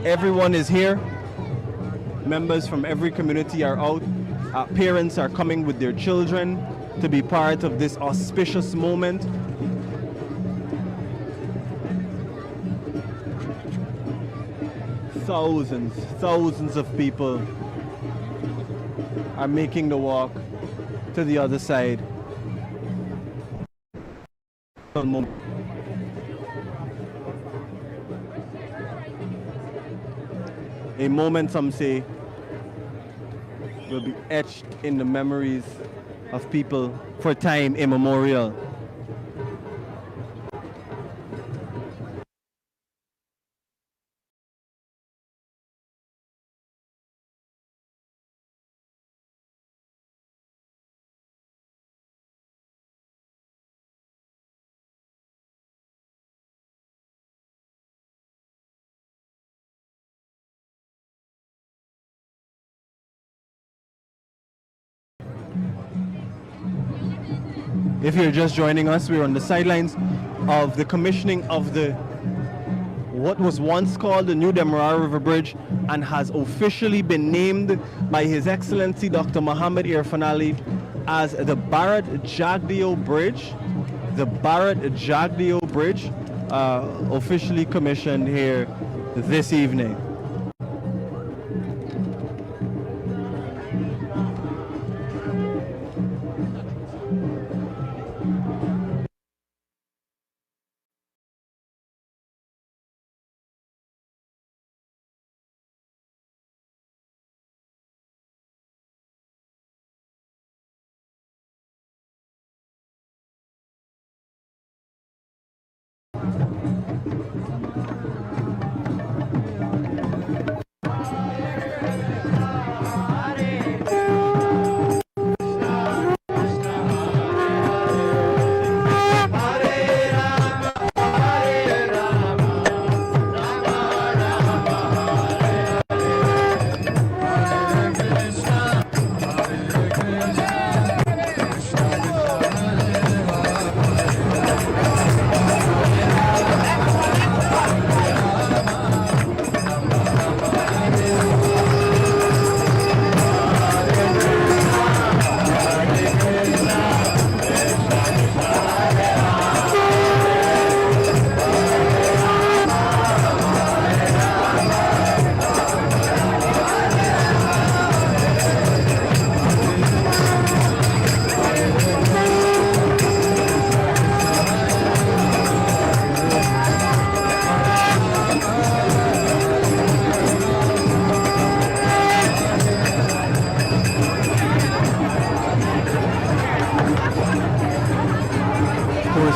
Everyone is here. Members from every community are out. Parents are coming with their children to be part of this auspicious moment. Thousands of people are making the walk to the other side. A moment, some say, will be etched in the memories of people for time immemorial. If you're just joining us, we're on the sidelines of the commissioning of what was once called the new Demerara River Bridge and has officially been named by His Excellency Dr. Mohamed Irfaan Ali as the Bharat Jagdeo Bridge. The Bharat Jagdeo Bridge, officially commissioned here this evening.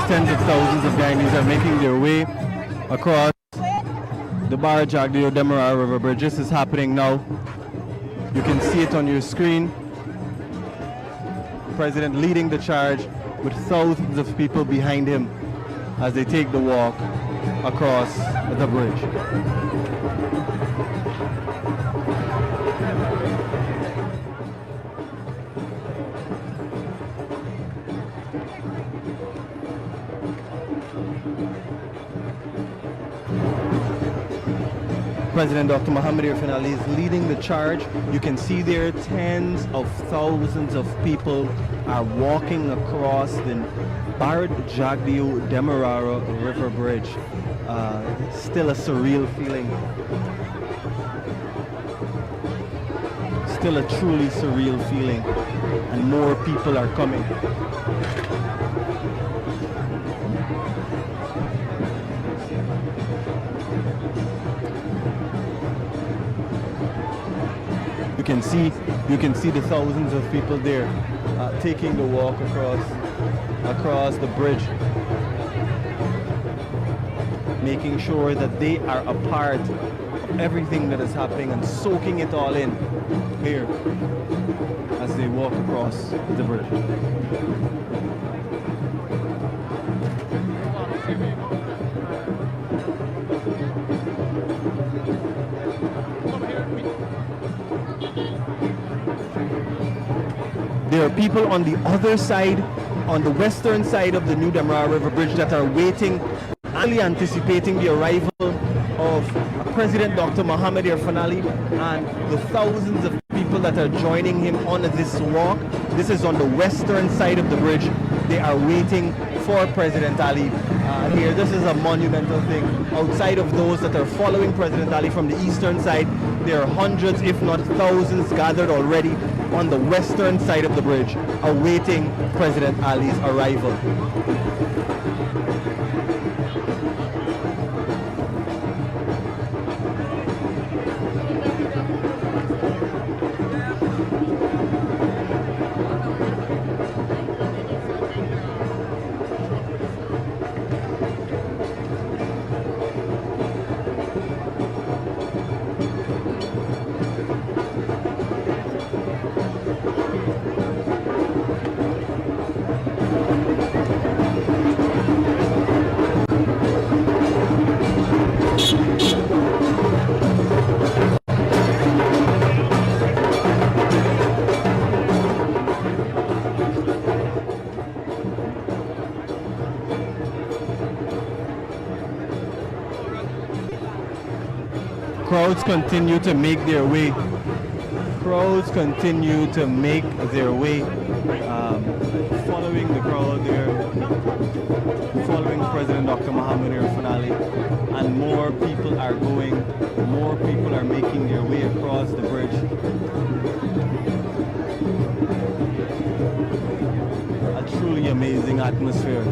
tens of thousands of Guyanese are making their way across the Barra Jagdeo Demerara River Bridge. This is happening now. You can see it on your screen. President leading the charge with thousands of people behind him as they take the walk across the bridge. President Dr. Mohamed Irfaan is leading the charge. You can see there tens of thousands of people are walking across the Barra Jagdeo Demerara River Bridge. Still a surreal feeling. Still a truly surreal feeling. And more people are coming. You can see the thousands of people there taking the walk across the bridge, making sure that they are a part of everything that is happening and soaking it all in here as they walk across the bridge. There are people on the other side, on the western side of the New Demerara River Bridge that are waiting, only anticipating the arrival of President Dr. Mohamed Irfaan and the thousands of people that are joining him on this walk. This is on the western side of the bridge. They are waiting for President Ali here. This is a monumental thing. Outside of those that are following President Ali from the eastern side, there are hundreds, if not thousands, gathered already on the western side of the bridge, awaiting President Ali's arrival. Crowds continue to make their way. Crowds continue to make their way. Following the crowd there, following President Dr. Mohamed Irfaan Ali, and more people are going, more people are making their way across the bridge. A truly amazing atmosphere.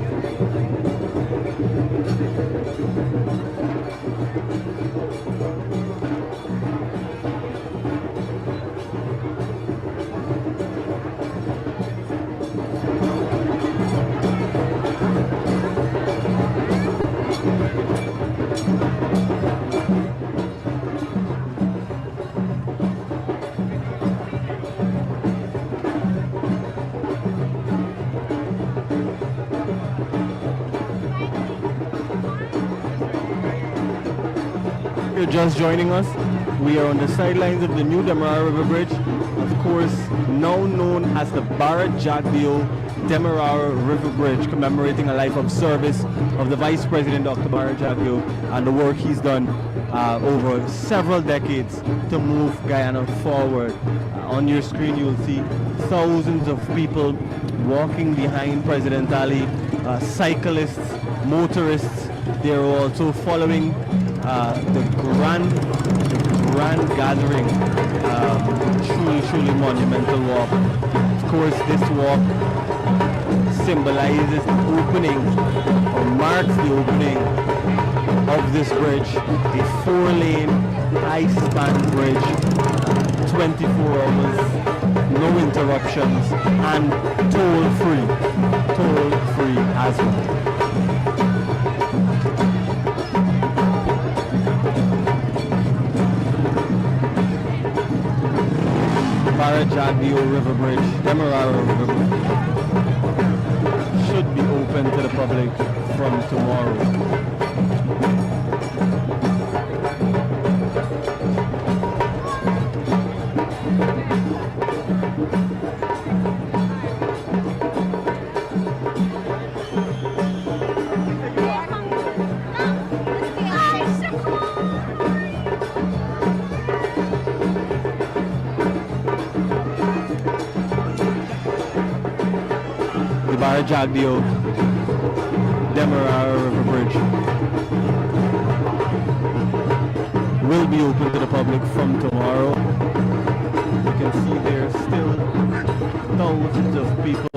You're just joining us, we are on the sidelines of the New Demerara River Bridge, of course now known as the Barra Jagdeo Demerara River Bridge, commemorating a life of service of the Vice President Dr. Barra Jagdeo and the work he's done over several decades to move Guyana forward. On your screen you'll see thousands of people walking behind President Ali, cyclists, motorists. They're also following the grand gathering, truly monumental walk. Of course, this walk symbolizes the opening, or marks the opening of this bridge, a 4-lane, high-span bridge, 24 hours, no interruptions, and toll-free as well. Jagdeo River Bridge, Demerara River Bridge, should be open to the public from tomorrow. Jagdeo, Demerara River Bridge will be open to the public from tomorrow. You can see there are still thousands of people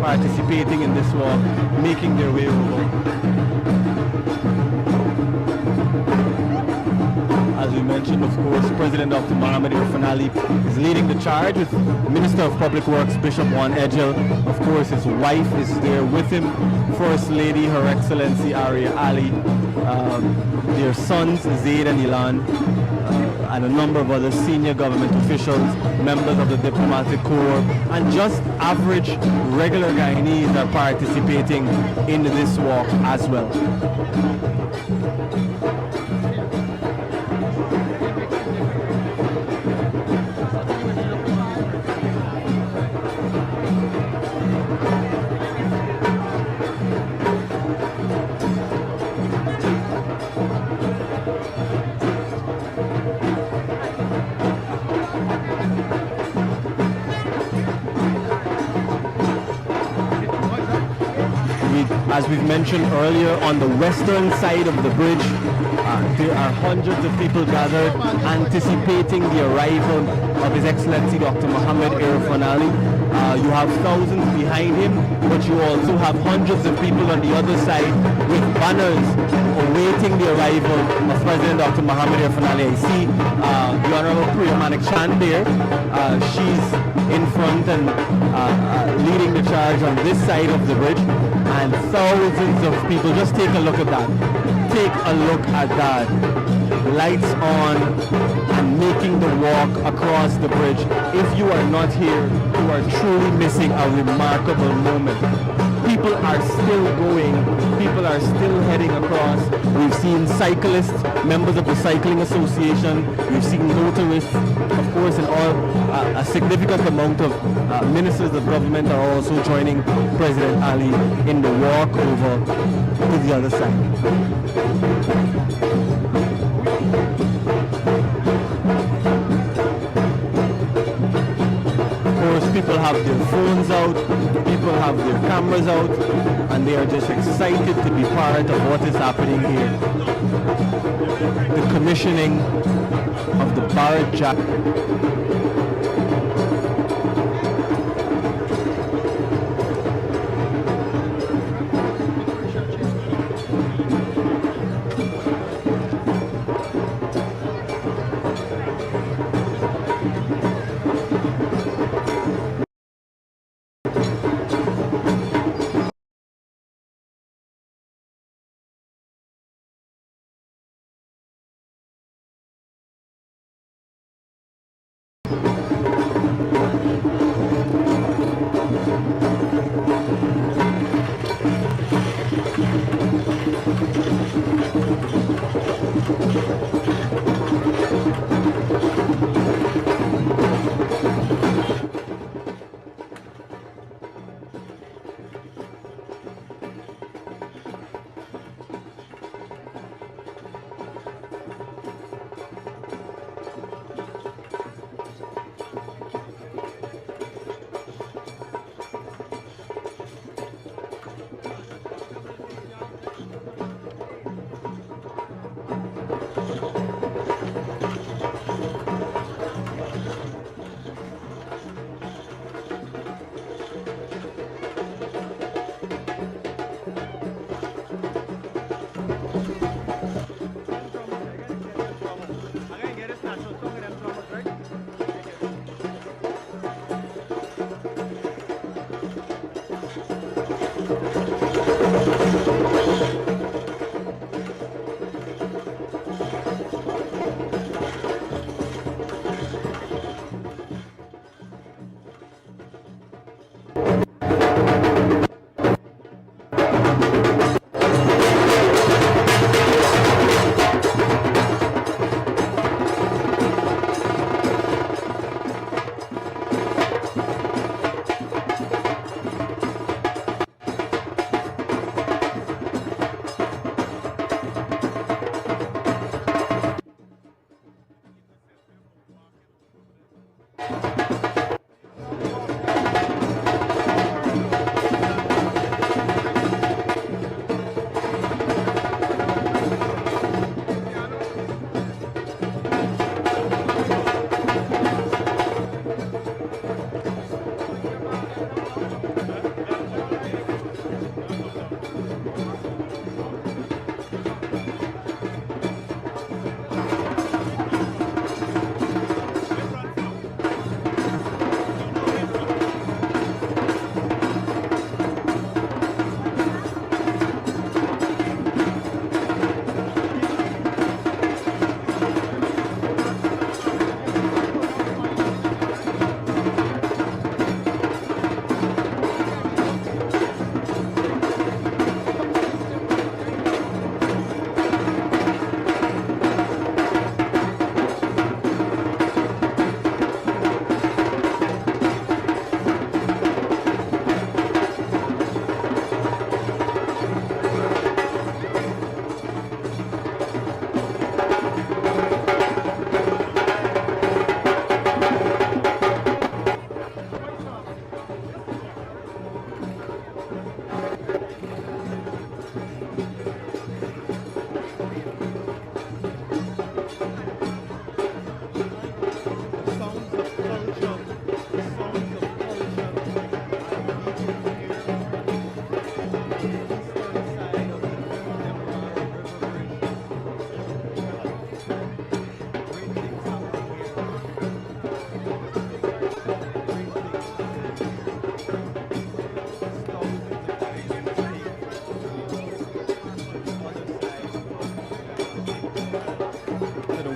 participating in this walk, making their way over. As we mentioned, of course, President Dr. Mohamed Irfaan is leading the charge with Minister of Public Works, Bishop Juan Edgel. Of course, his wife is there with him, First Lady, Her Excellency Arya Ali, their sons, Zaid and Ilan, and a number of other senior government officials, members of the diplomatic corps, and just average regular Guyanese are participating in this walk as well. As we've mentioned earlier, on the western side of the bridge, there are hundreds of people gathered anticipating the arrival of His Excellency Dr. Mohamed Irfaan. You have thousands behind him, but you also have hundreds of people on the other side with banners awaiting the arrival of President Dr. Mohamed Irfaan. I see the Honorable Priya Manik Chand there. She's in front and leading the charge on this side of the bridge. And thousands of people, just take a look at that. Take a look at that. Lights on and making the walk across the bridge. If you are not here, you are truly missing a remarkable moment. People are still going. People are still heading across. We've seen cyclists, members of the Cycling Association. We've seen motorists, of course, and all a significant amount of ministers of government are also joining President Ali in the walk over to the other side. People have their phones out, people have their cameras out, and they are just excited to be part of what is happening here. The commissioning of the Bharat Jack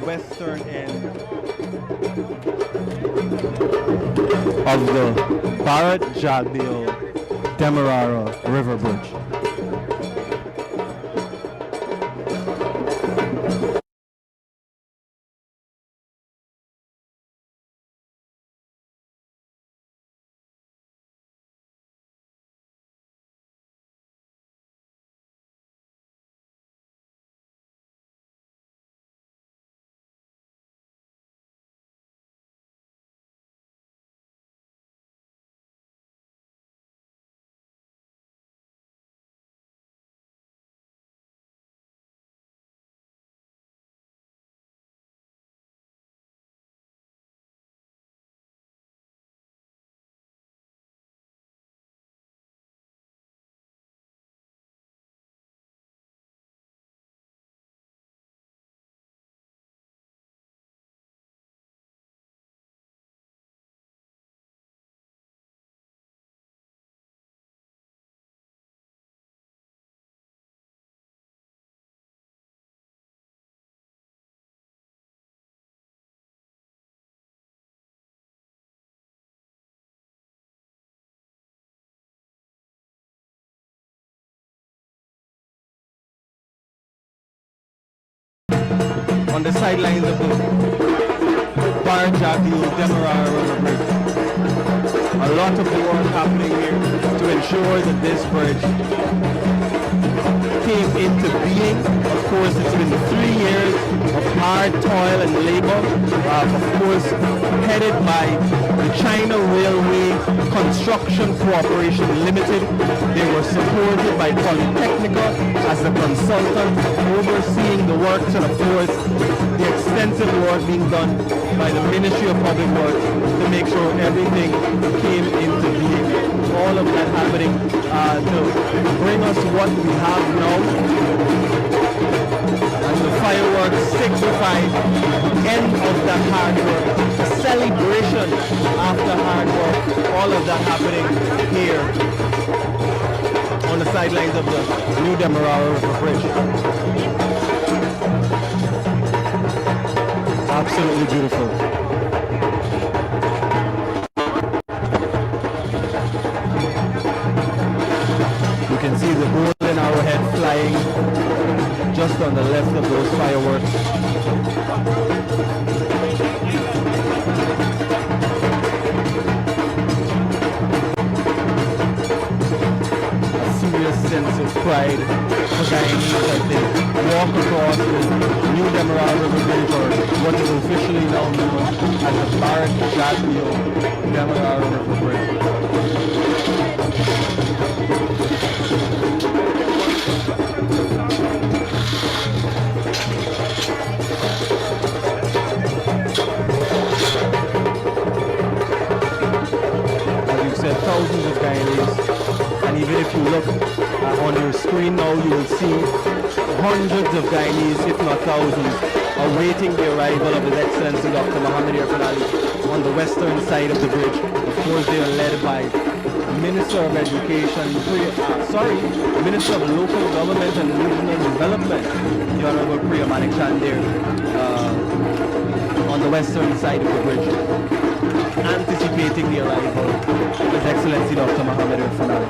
western end of the Barrett Jagdeo Demerara River Bridge. On the sidelines of the Barrett Jagdeo Demerara River Bridge. A lot of the work happening here to ensure that this bridge came into being. Of course, it's been 3 years of hard toil and labor, of course, headed by the China Railway Construction Corporation Limited. They were supported by Polytechnica as a consultant overseeing the works, and of course, the extensive work being done by the Ministry of Public Works to make sure everything came into being. All of that happening to bring us what we have now. And the fireworks signify the end of that hard work, the celebration after hard work, all of that happening here on the sidelines of the new Demerara River Bridge. Absolutely beautiful. on the left of those fireworks. A serious sense of pride for Guyanese as they walk across the new Demerara River Bridge, or what is officially now known as the Barrett Jagdeo Demerara River Bridge. As you said, thousands of Guyanese, and even if you look on your screen now, you will see hundreds of Guyanese, if not thousands, awaiting the arrival of His Excellency Dr. Mohamed Irfaan on the western side of the bridge. Of course, they are led by Minister of Education, Minister of Local Government and Regional Development, the Honorable Priya Manik Chandir, on the western side of the bridge, anticipating the arrival of His Excellency Dr. Mohamed Irfaan.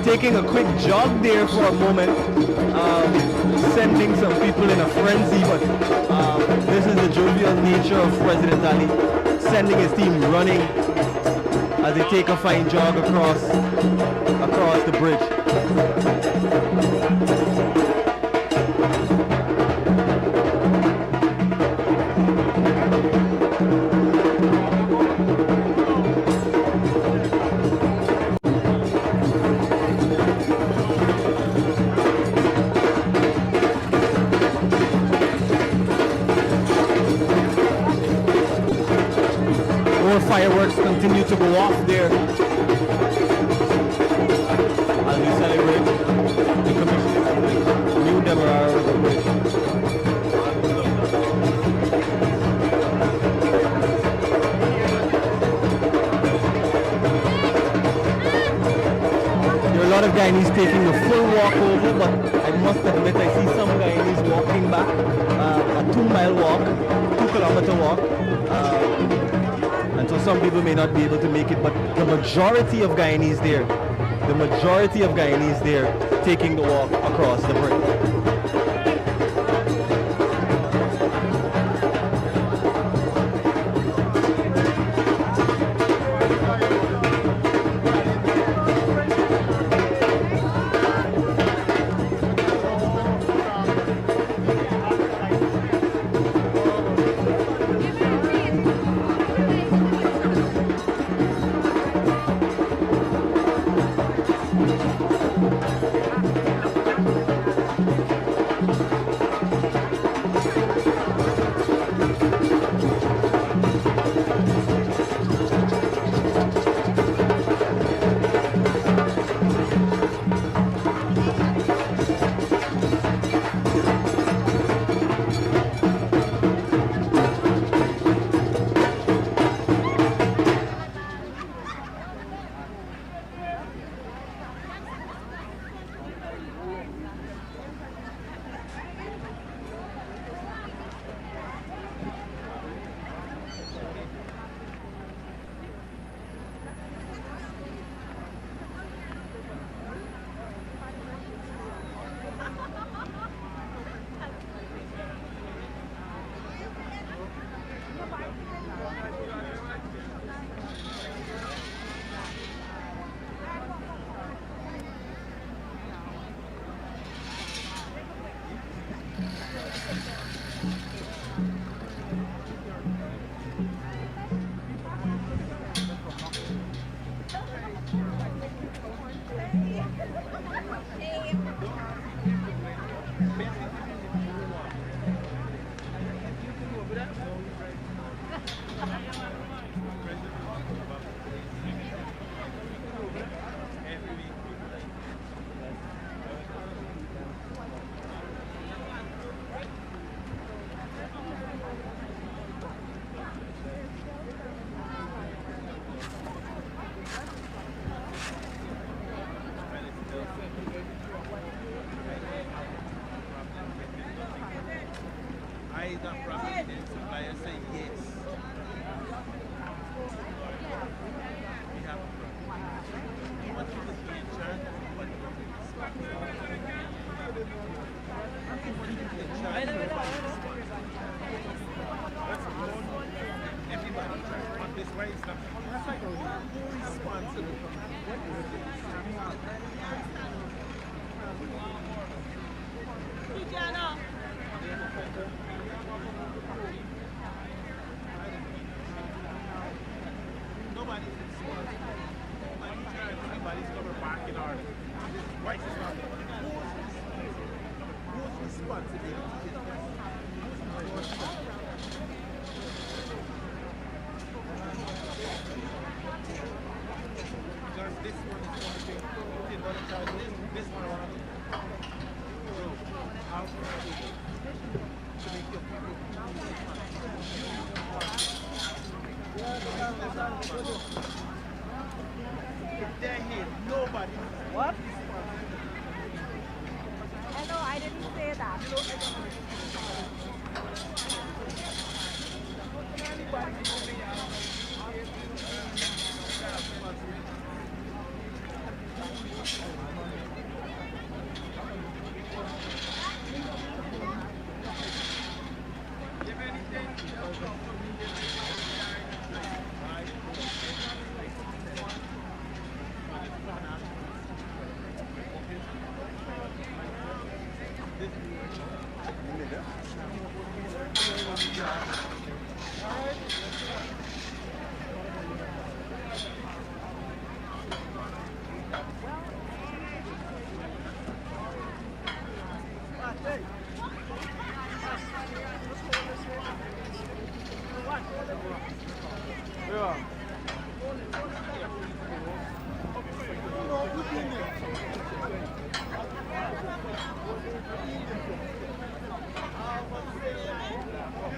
Taking a quick jog there for a moment, sending some people in a frenzy, but this is the jovial nature of President Ali, sending his team running as they take a fine jog across the bridge. Fireworks continue to go off there as we celebrate the commissioning of the new Demerara River Bridge. There are a lot of Guyanese taking the full walk over, but I must admit I see some Guyanese walking back, a 2-mile walk, 2-kilometer walk. And so some people may not be able to make it, but the majority of Guyanese there, taking the walk across the bridge. What? I know, I didn't say that.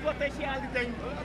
What they say all the time.